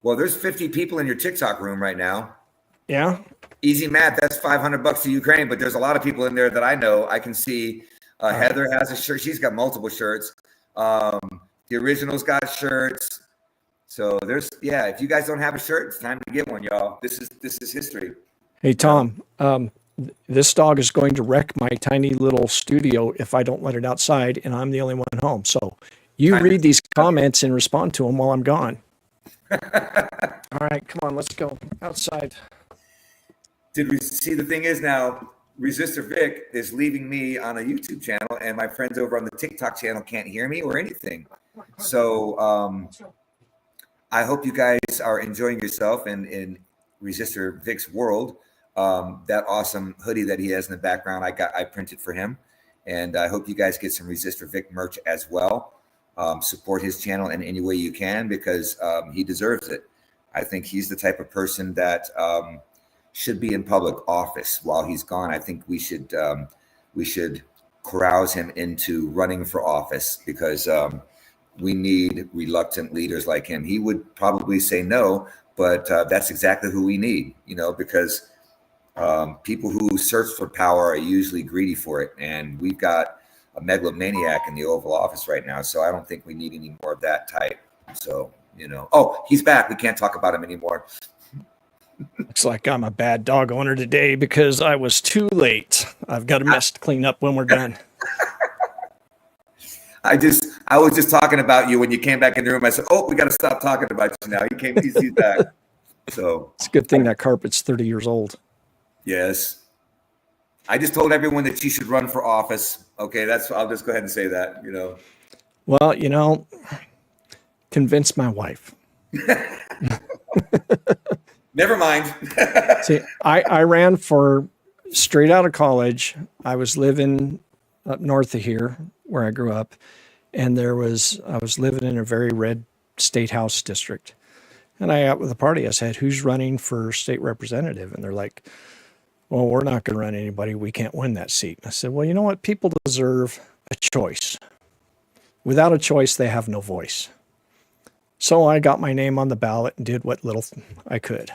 Well, there's 50 people in your TikTok room right now. Yeah. Easy math. That's $500 to Ukraine. But there's a lot of people in there that I know. I can see Heather has a shirt. She's got multiple shirts. The original's got shirts. So there's, if you guys don't have a shirt, it's time to get one, y'all. This is history. Hey, Tom, this dog is going to wreck my tiny little studio if I don't let it outside, and I'm the only one home. So you read these comments and respond to them while I'm gone. All right, come on, let's go outside. Did we see? The thing is now, Resistor Vic is leaving me on a YouTube channel, and my friends over on the TikTok channel can't hear me or anything. So I hope you guys are enjoying yourself in Resistor Vic's world. That awesome hoodie that he has in the background, I printed for him, and I hope you guys get some Resistor Vic merch as well. Support his channel in any way you can, because he deserves it. I think he's the type of person that should be in public office while he's gone. I think we should carouse him into running for office, because we need reluctant leaders like him. He would probably say no, but that's exactly who we need, because people who search for power are usually greedy for it. And we've got a megalomaniac in the Oval Office right now. So I don't think we need any more of that type. So, oh, he's back. We can't talk about him anymore. Looks like I'm a bad dog owner today because I was too late. I've got a mess to clean up when we're done. I was just talking about you when you came back in the room. I said, "Oh, we got to stop talking about you now." He's back. So it's a good thing that carpet's 30 years old. Yes. I just told everyone that you should run for office. Okay, I'll just go ahead and say that, Well, convince my wife. Never mind. See, I ran for straight out of college. I was living up north of here where I grew up, and I was living in a very red state house district. And I got with a party. I said, "Who's running for state representative?" And they're like, "Well, we're not going to run anybody. We can't win that seat." I said, "Well, you know what? People deserve a choice. Without a choice, they have no voice." So I got my name on the ballot and did what little I could.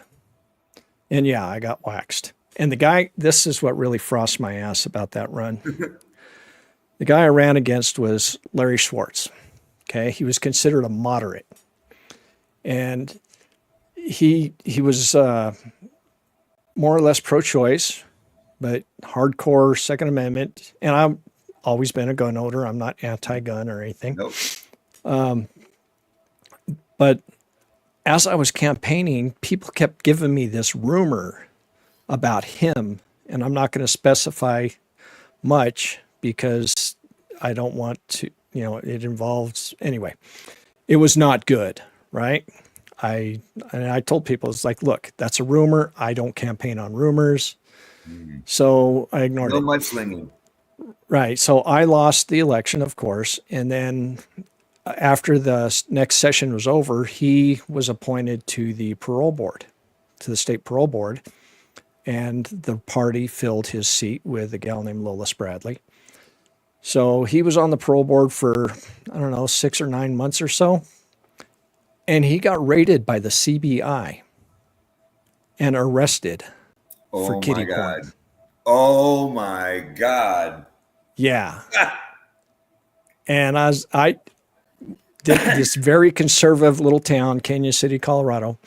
And yeah, I got waxed. And the guy, this is what really frosts my ass about that run. The guy I ran against was Larry Schwartz. Okay. He was considered a moderate. And he was more or less pro-choice, but hardcore Second Amendment. And I've always been a gun owner. I'm not anti-gun or anything. Nope. But as I was campaigning, people kept giving me this rumor about him. And I'm not going to specify much because I don't want to, it involves, anyway, it was not good, right? I told people, it's like, look, that's a rumor. I don't campaign on rumors. So I ignored it. No mudslinging. Right. So I lost the election, of course. And then after the next session was over, he was appointed to the parole board, to the state parole board. And the party filled his seat with a gal named Lola Spradley. So he was on the parole board for, I don't know, 6 or 9 months or so. And he got raided by the CBI and arrested for kitty porn. Oh my God. Yeah. And I did this very conservative little town, Canyon City, Colorado.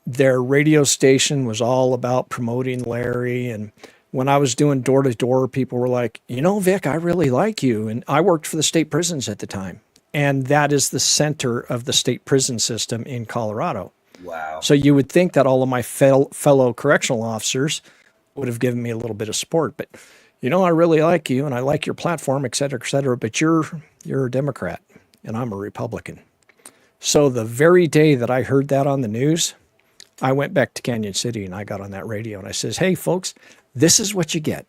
Their radio station was all about promoting Larry. And when I was doing door to door, people were like, Vic, I really like you. And I worked for the state prisons at the time. And that is the center of the state prison system in Colorado. Wow. So you would think that all of my fellow correctional officers would have given me a little bit of support. But, I really like you and I like your platform, et cetera, but you're a Democrat and I'm a Republican. So the very day that I heard that on the news, I went back to Canyon City and I got on that radio and I says, hey, folks, this is what you get.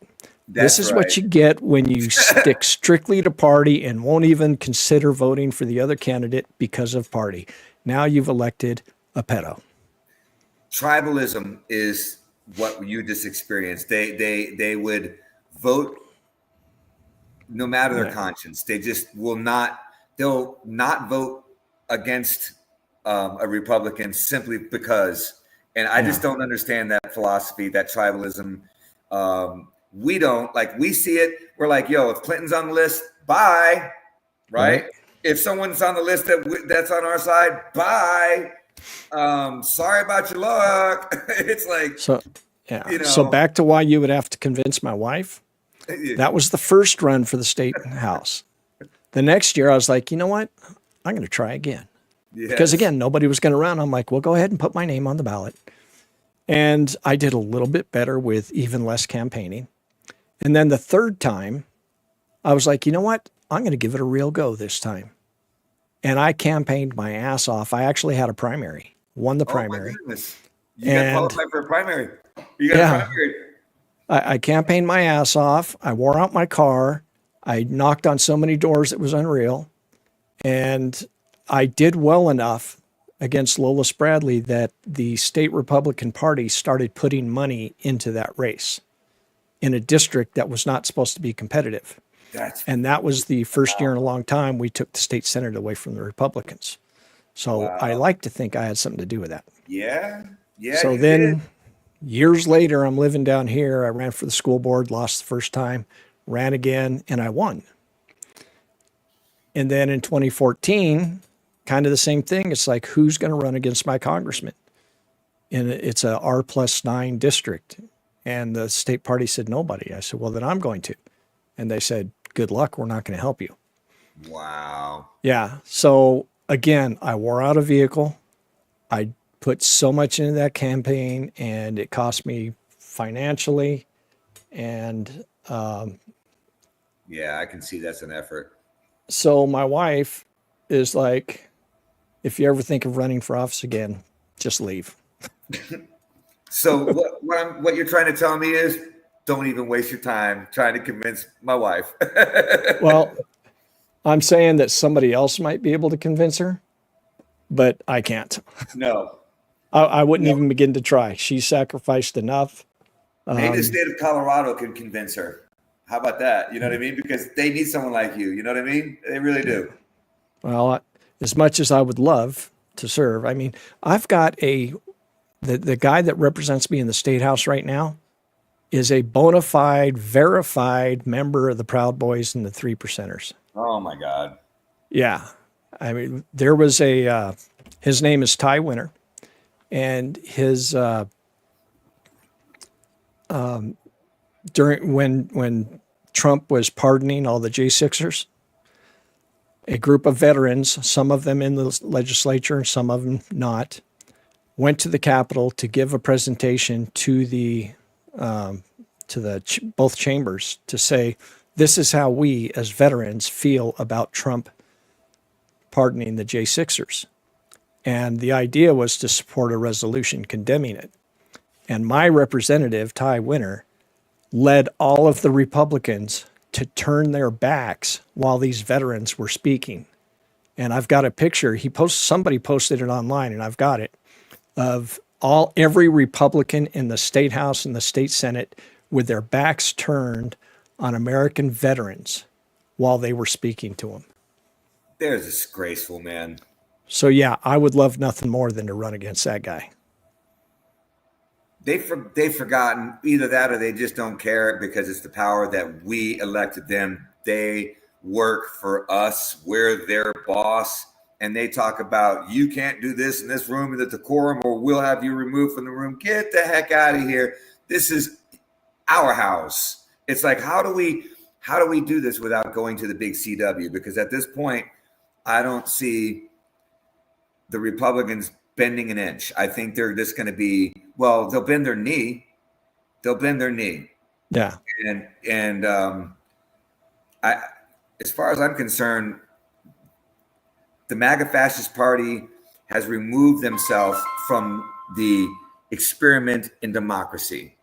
This is what you get when you stick strictly to party and won't even consider voting for the other candidate because of party. Now you've elected a pedo. Tribalism is what you just experienced. They would vote no matter their conscience. They just will not. They'll not vote against a Republican simply because. And I just don't understand that philosophy, that tribalism. We don't, we see it. We're like, yo, if Clinton's on the list, bye. Right? If someone's on the list that's on our side, bye. Sorry about your luck. It's like, So back to why you would have to convince my wife. That was the first run for the state house. The next year I was like, you know what? I'm going to try again. Yes. Because again, nobody was going to run. I'm like, well, go ahead and put my name on the ballot. And I did a little bit better with even less campaigning. And then the third time, I was like, you know what? I'm going to give it a real go this time. And I campaigned my ass off. I actually had a primary, won the primary. My goodness. You got qualified for a primary. You got a primary. I campaigned my ass off. I wore out my car. I knocked on so many doors, it was unreal. And I did well enough against Lola Spradley that the state Republican Party started putting money into that race in a district that was not supposed to be competitive. And that was the first year in a long time we took the state Senate away from the Republicans. So I like to think I had something to do with that. Yeah. So then years later, I'm living down here. I ran for the school board, lost the first time, ran again, and I won. And then in 2014, kind of the same thing. It's like, who's going to run against my congressman? And it's a R+9 district. And the state party said, nobody. I said, well, then I'm going to. And they said, good luck. We're not going to help you. Wow. Yeah. So again, I wore out a vehicle. I put so much into that campaign and it cost me financially. And yeah, I can see that's an effort. So my wife is like, if you ever think of running for office again, just leave. So what you're trying to tell me is don't even waste your time trying to convince my wife. Well, I'm saying that somebody else might be able to convince her, but I can't. No. I wouldn't even begin to try. She's sacrificed enough. Maybe the state of Colorado can convince her. How about that? You know what I mean? Because they need someone like you. You know what I mean? They really do. Well, as much as I would love to serve, I mean, I've got the guy that represents me in the state house right now is a bona fide, verified member of the Proud Boys and the 3 Percenters. Oh my God. Yeah. I mean, there was his name is Ty Winter, and his during when Trump was pardoning all the J6ers, a group of veterans, some of them in the legislature and some of them not, went to the Capitol to give a presentation to the both chambers to say, this is how we as veterans feel about Trump pardoning the J6ers. And the idea was to support a resolution condemning it. And my representative, Ty Winner, led all of the Republicans to turn their backs while these veterans were speaking. And I've got a picture. Somebody posted it online, and I've got it, of every Republican in the state house and the state Senate with their backs turned on American veterans while they were speaking to them. They're disgraceful, man. So yeah, I would love nothing more than to run against that guy. They've forgotten either that or they just don't care because it's the power that we elected them. They work for us. We're their boss. And they talk about, you can't do this in this room in the decorum or we'll have you removed from the room. Get the heck out of here. This is our house. It's like, how do we do this without going to the big CW? Because at this point, I don't see the Republicans bending an inch. I think they're just going to be, well, they'll bend their knee. Yeah. And as far as I'm concerned, the MAGA fascist party has removed themselves from the experiment in democracy.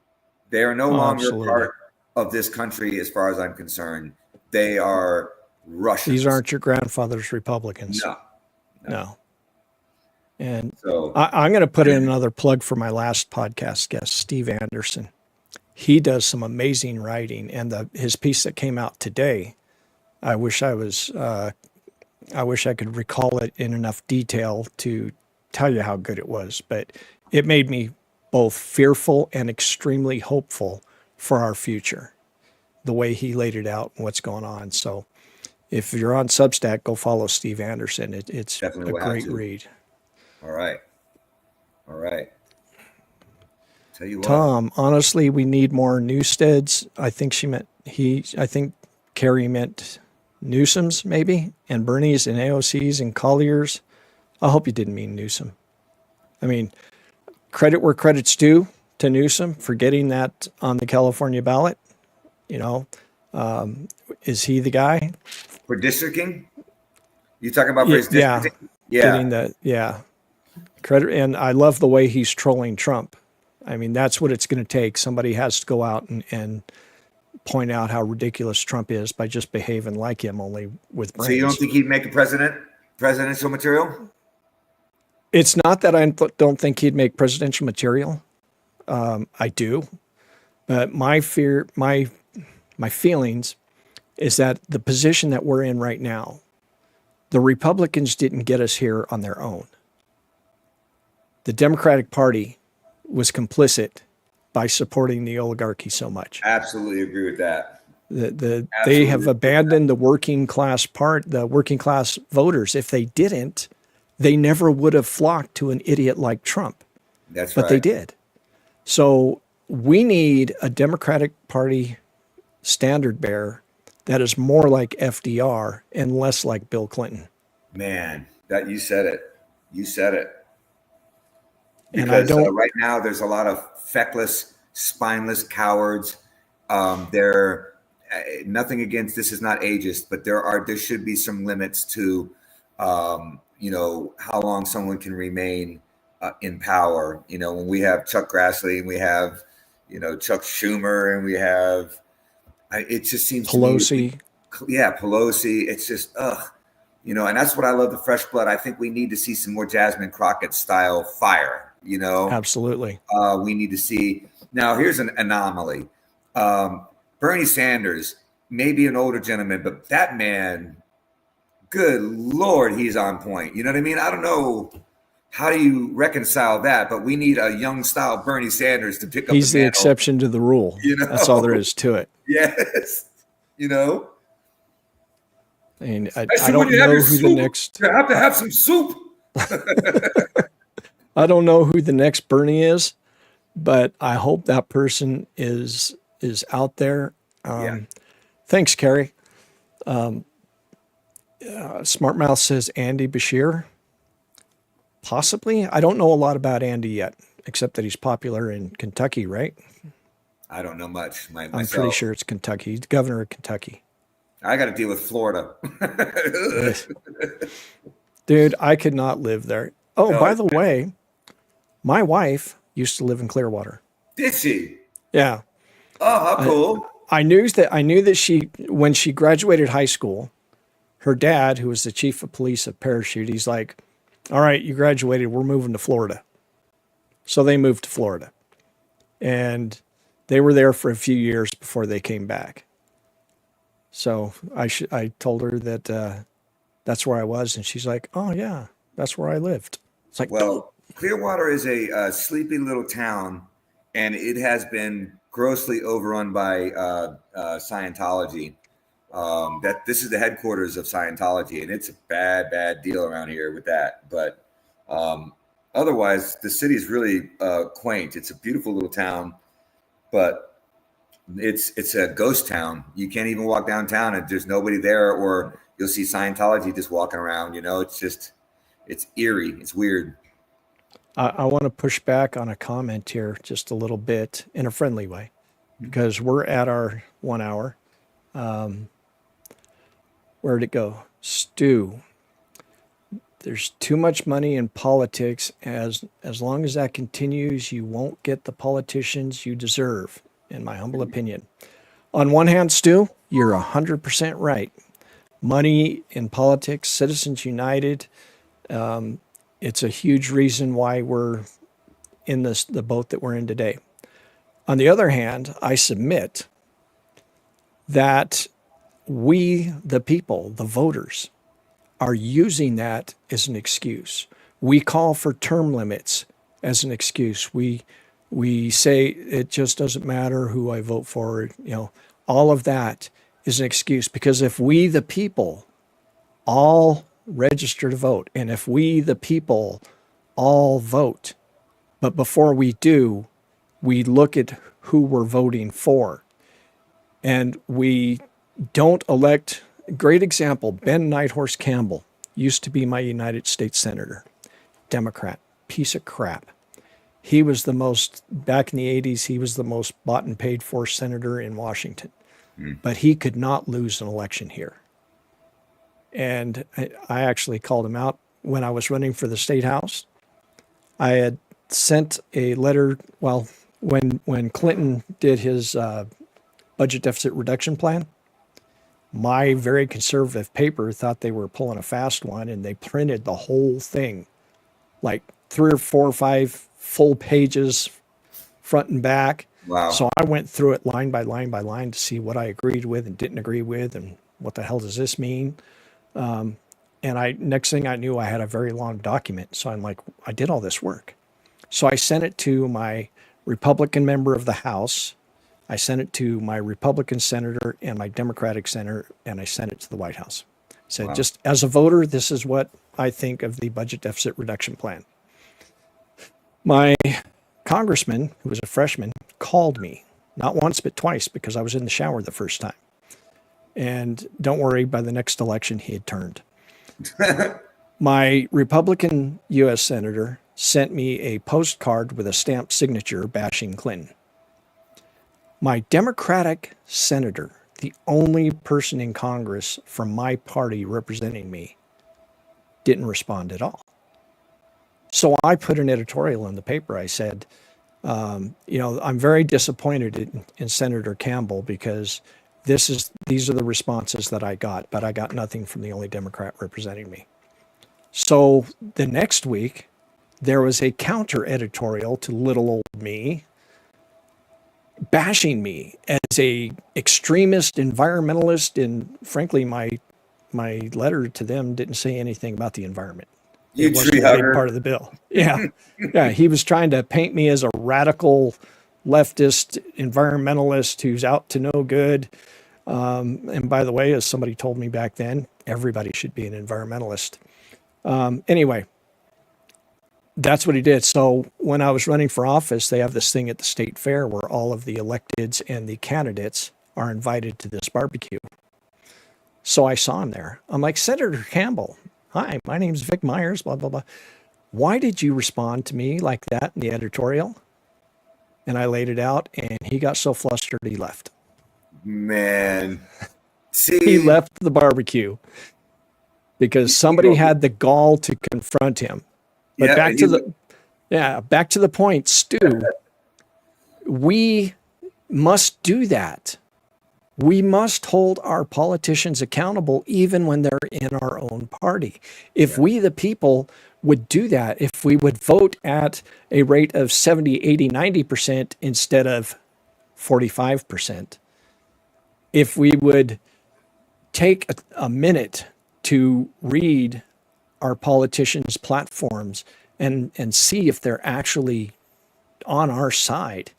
They are no longer absolutely. Part of this country, as far as I'm concerned. They are Russians. These aren't your grandfather's Republicans. No. And so I'm going to put in another plug for my last podcast guest, Steve Anderson. He does some amazing writing, and his piece that came out today, I wish I could recall it in enough detail to tell you how good it was, but it made me both fearful and extremely hopeful for our future, the way he laid it out and what's going on. So if you're on Substack, go follow Steve Anderson. It's definitely a great read. All right. Tell you what. Tom, honestly, we need more Newsteads. I think Carrie meant Newsoms, maybe, and Bernies and AOCs and Colliers. I hope you didn't mean Newsom. I mean, credit where credit's due to Newsom for getting that on the California ballot. Is he the guy? For districting? You talking about for his districting? Yeah. Credit, and I love the way he's trolling Trump. I mean, that's what it's going to take. Somebody has to go out and point out how ridiculous Trump is by just behaving like him, only with brains. So you don't think he'd make a presidential material? It's not that I don't think he'd make presidential material. I do. But my feelings is that the position that we're in right now, the Republicans didn't get us here on their own. The Democratic Party was complicit by supporting the oligarchy so much. Absolutely agree with that. They have abandoned the working class voters. If they didn't, they never would have flocked to an idiot like Trump. That's right. But they did. So we need a Democratic Party standard bearer that is more like FDR and less like Bill Clinton. Man, that you said it. Because right now there's a lot of feckless, spineless cowards. They're nothing against, this is not ageist, but there should be some limits to how long someone can remain in power. When we have Chuck Grassley and we have Chuck Schumer and we have it just seems Pelosi. Pelosi. It's just and that's what I love, the fresh blood. I think we need to see some more Jasmine Crockett style fire. Absolutely. We need to see. Now, here's an anomaly. Bernie Sanders may be an older gentleman, but that man, good Lord, he's on point. You know what I mean? I don't know. How do you reconcile that? But we need a young style Bernie Sanders to pick up. He's the exception to the rule. That's all there is to it. Yes. I mean, I don't know who the next. You have to have some soup. I don't know who the next Bernie is, but I hope that person is out there. Yeah. Thanks, Carrie. Smart Mouth says Andy Bashir. Possibly. I don't know a lot about Andy yet, except that he's popular in Kentucky, right? I don't know much I'm pretty myself. sure it's Kentucky. He's the governor of Kentucky. I got to deal with Florida. Ugh. Dude, I could not live there. Oh, No, by the way, my wife used to live in Clearwater. did she? Yeah. Oh, how cool. I knew that she, when she graduated high school, her dad, who was the chief of police at Parachute, he's like, all right, you graduated, we're moving to Florida. So they moved to Florida. And they were there for a few years before they came back. So I told her that that's where I was, and she's like, "Oh yeah, that's where I lived." It's like, Well, Clearwater is a sleepy little town, and it has been grossly overrun by Scientology. That this is the headquarters of Scientology, and it's a bad deal around here with that. But otherwise, the city is really quaint. It's a beautiful little town, but it's a ghost town. You can't even walk downtown, and there's nobody there, or you'll see Scientology just walking around. You know, it's eerie. It's weird. I want to push back on a comment here just a little bit in a friendly way, because we're at our 1 hour. Where'd it go? Stu. There's too much money in politics. As long as that continues, you won't get the politicians you deserve, in my humble opinion. On one hand, Stu, you're 100% right. Money in politics, Citizens United, it's a huge reason why we're in the boat that we're in today. On the other hand, I submit that we, the people, the voters, are using that as an excuse. We call for term limits as an excuse. We say it just doesn't matter who I vote for. You know, all of that is an excuse, because if we, the people, all register to vote, and if we, the people, all vote, but before we do, we look at who we're voting for, and we don't elect. Great example, Ben Nighthorse Campbell used to be my United States Senator, Democrat, piece of crap. He was the most, back in the 80s, he was the most bought and paid for senator in Washington. But he could not lose an election here. And I actually called him out when I was running for the state house. I had sent a letter, well, when Clinton did his budget deficit reduction plan, my very conservative paper thought they were pulling a fast one, and they printed the whole thing, like 3 or 4 or 5 full pages, front and back. Wow. So I went through it line by line by line to see what I agreed with and didn't agree with, and what the hell does this mean? And next thing I knew, I had a very long document. So I'm like, I did all this work. So I sent it to my Republican member of the House. I sent it to my Republican senator and my Democratic senator, and I sent it to the White House. Said, just as a voter, this is what I think of the budget deficit reduction plan. My congressman, who was a freshman, called me, not once, but twice, because I was in the shower the first time. And don't worry, by the next election, he had turned. My Republican U.S. senator sent me a postcard with a stamped signature bashing Clinton. My Democratic senator, the only person in Congress from my party representing me, didn't respond at all. So I put an editorial in the paper. I said, I'm very disappointed in Senator Campbell, because these are the responses that I got, but I got nothing from the only Democrat representing me. So the next week, there was a counter editorial to little old me, bashing me as a extremist environmentalist, and frankly, my letter to them didn't say anything about the environment. It wasn't a big part of the bill. Yeah. Yeah. He was trying to paint me as a radical leftist environmentalist who's out to no good. And by the way, as somebody told me back then, everybody should be an environmentalist. Anyway, That's what he did. So when I was running for office, they have this thing at the state fair where all of the electeds and the candidates are invited to this barbecue. So I saw him there. I'm like, Senator Campbell, hi, my name's Vic Myers, blah, blah, blah. Why did you respond to me like that in the editorial? And I laid it out, and he got so flustered he left. Man, He left the barbecue because somebody had the gall to confront him. But back to the point, Stu, we must do that. We must hold our politicians accountable even when they're in our own party. If we, the people, would do that, if we would vote at a rate of 70, 80, 90% instead of 45%, if we would take a minute to read our politicians' platforms and see if they're actually on our side,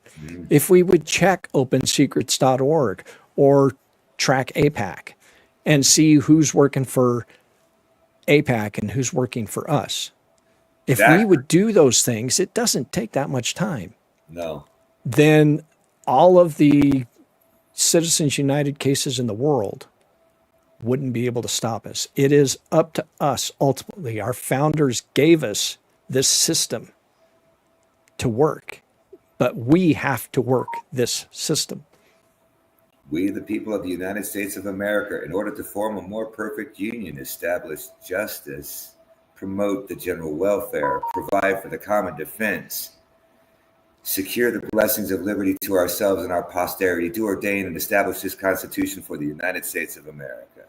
if we would check opensecrets.org or track APAC and see who's working for APAC and who's working for us. If we would do those things, it doesn't take that much time. No. Then all of the Citizens United cases in the world wouldn't be able to stop us. It is up to us ultimately. Our founders gave us this system to work, but we have to work this system. We, the people of the United States of America, in order to form a more perfect union, establish justice, promote the general welfare, provide for the common defense, secure the blessings of liberty to ourselves and our posterity, do ordain and establish this Constitution for the United States of America.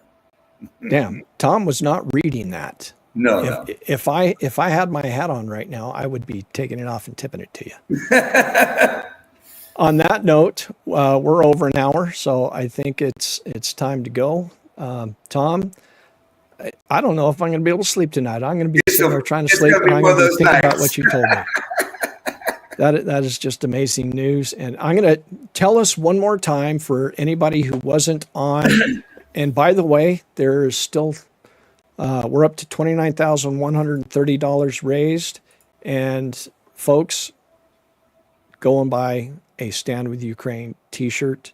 Damn, Tom was not reading that. No. If I had my hat on right now, I would be taking it off and tipping it to you. On that note, we're over an hour, so I think it's time to go. Tom, I don't know if I'm going to be able to sleep tonight. I'm going to be sitting there trying to sleep, and I'm going to be thinking about what you told me. That is just amazing news. And I'm going to tell us one more time for anybody who wasn't on. And by the way, there's still, we're up to $29,130 raised. And folks, go and buy a Stand With Ukraine t-shirt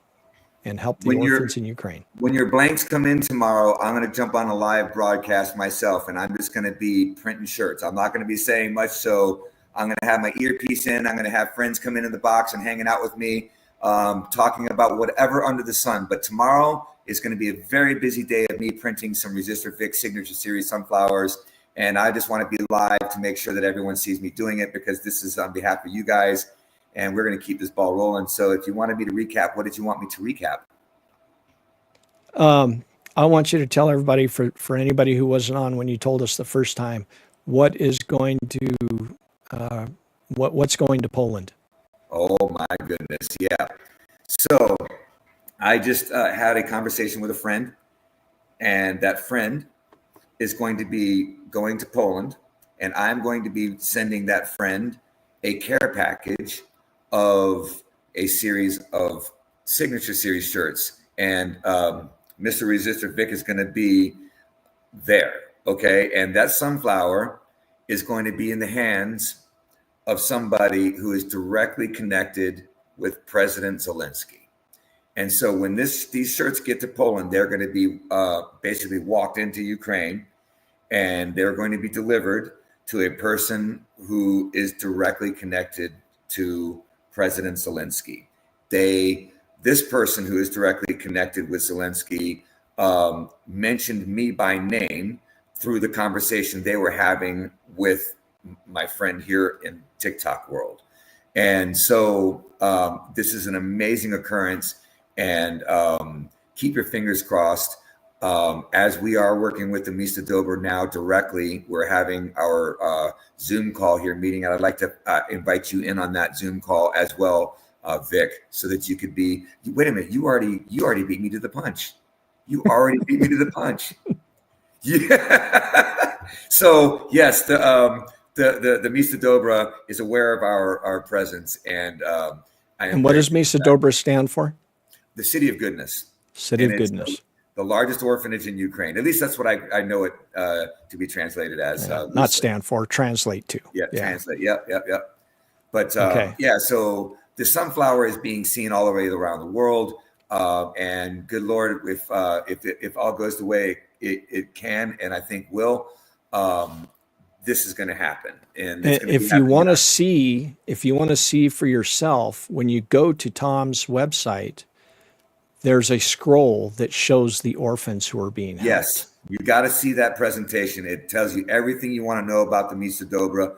and help the orphans in Ukraine. When your blanks come in tomorrow, I'm going to jump on a live broadcast myself, and I'm just going to be printing shirts. I'm not going to be saying much, so I'm going to have my earpiece in. I'm going to have friends come into the box and hanging out with me, talking about whatever under the sun. But tomorrow is going to be a very busy day of me printing some Resistor Vic Signature Series sunflowers. And I just want to be live to make sure that everyone sees me doing it, because this is on behalf of you guys. And we're going to keep this ball rolling. So if you wanted me to recap, what did you want me to recap? I want you to tell everybody, for anybody who wasn't on when you told us the first time, what is going to what's going to Poland? Oh my goodness, yeah. So I just had a conversation with a friend, and that friend is going to be going to Poland, and I'm going to be sending that friend a care package of a series of Signature Series shirts, and Mr. Resistor Vic is going to be there, okay? And that sunflower is going to be in the hands of somebody who is directly connected with President Zelensky. And so when these shirts get to Poland, they're going to be basically walked into Ukraine, and they're going to be delivered to a person who is directly connected to President Zelensky. This person who is directly connected with Zelensky mentioned me by name through the conversation they were having with my friend here in TikTok world. And so this is an amazing occurrence, and keep your fingers crossed. As we are working with the Mista Dober now directly, we're having our Zoom call here meeting, and I'd like to invite you in on that Zoom call as well, Vic, so that you could be. Wait a minute, you already beat me to the punch. You already beat me to the punch. Yeah. So yes, the Mista Dobra is aware of our presence, and what does Mista Dobra stand for? The City of Goodness. City of Goodness. the largest orphanage in Ukraine. At least that's what I know it to be translated as. Not stand for, translate to. Yeah, translate. Yep. But Okay. so the sunflower is being seen all the way around the world. And good Lord, if all goes the way it can, and I think will, this is going to happen. And if you want to see for yourself, when you go to Tom's website, there's a scroll that shows the orphans who are being helped. Yes, you got to see that presentation. It tells you everything you want to know about the Misa Dobra.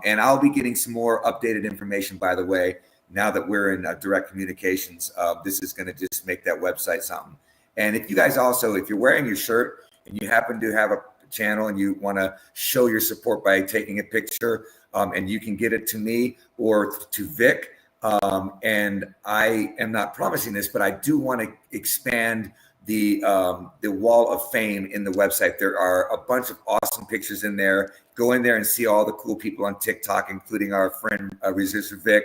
And I'll be getting some more updated information, by the way, now that we're in direct communications. This is going to just make that website something. And if you guys also, if you're wearing your shirt and you happen to have a channel and you want to show your support by taking a picture, and you can get it to me or to Vic. And I am not promising this, but I do want to expand the wall of fame in the website. There are a bunch of awesome pictures in there. Go in there and see all the cool people on TikTok, including our friend Resistor Vic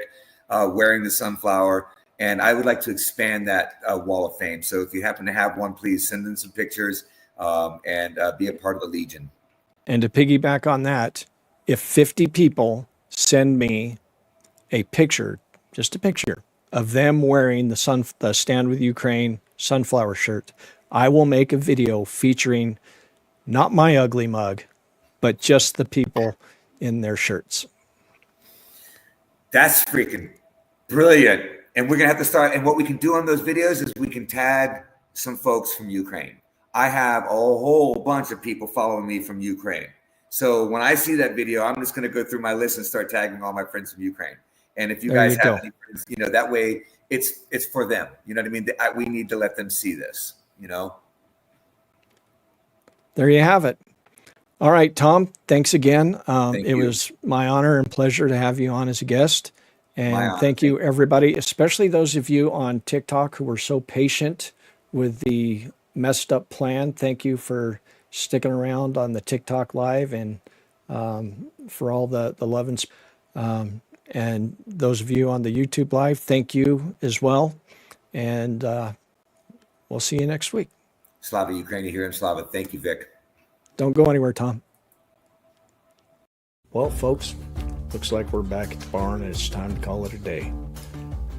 wearing the sunflower. And I would like to expand that wall of fame. So if you happen to have one, please send in some pictures and be a part of the Legion. And to piggyback on that, if 50 people send me a picture, just a picture of them wearing the Stand With Ukraine sunflower shirt, I will make a video featuring not my ugly mug, but just the people in their shirts. That's freaking brilliant. And we're going to have to start. And what we can do on those videos is we can tag some folks from Ukraine. I have a whole bunch of people following me from Ukraine. So when I see that video, I'm just going to go through my list and start tagging all my friends from Ukraine. And if you guys have any friends, that way it's for them. You know what I mean? We need to let them see this, There you have it. All right, Tom, thanks again. It was my honor and pleasure to have you on as a guest. And thank you, everybody, especially those of you on TikTok who were so patient with the messed up plan. Thank you for sticking around on the TikTok live and for all the love and those of you on the YouTube live, thank you as well. And we'll see you next week. Slava Ukraine, here in Slava. Thank you, Vic. Don't go anywhere, Tom. Well, folks, looks like we're back at the barn and it's time to call it a day.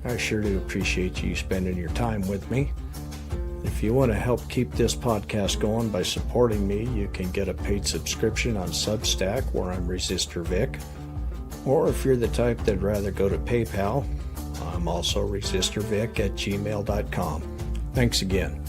I sure do appreciate you spending your time with me. If you want to help keep this podcast going by supporting me, you can get a paid subscription on Substack, where I'm Resistor Vic. Or if you're the type that'd rather go to PayPal, I'm also resistorvic@gmail.com. Thanks again.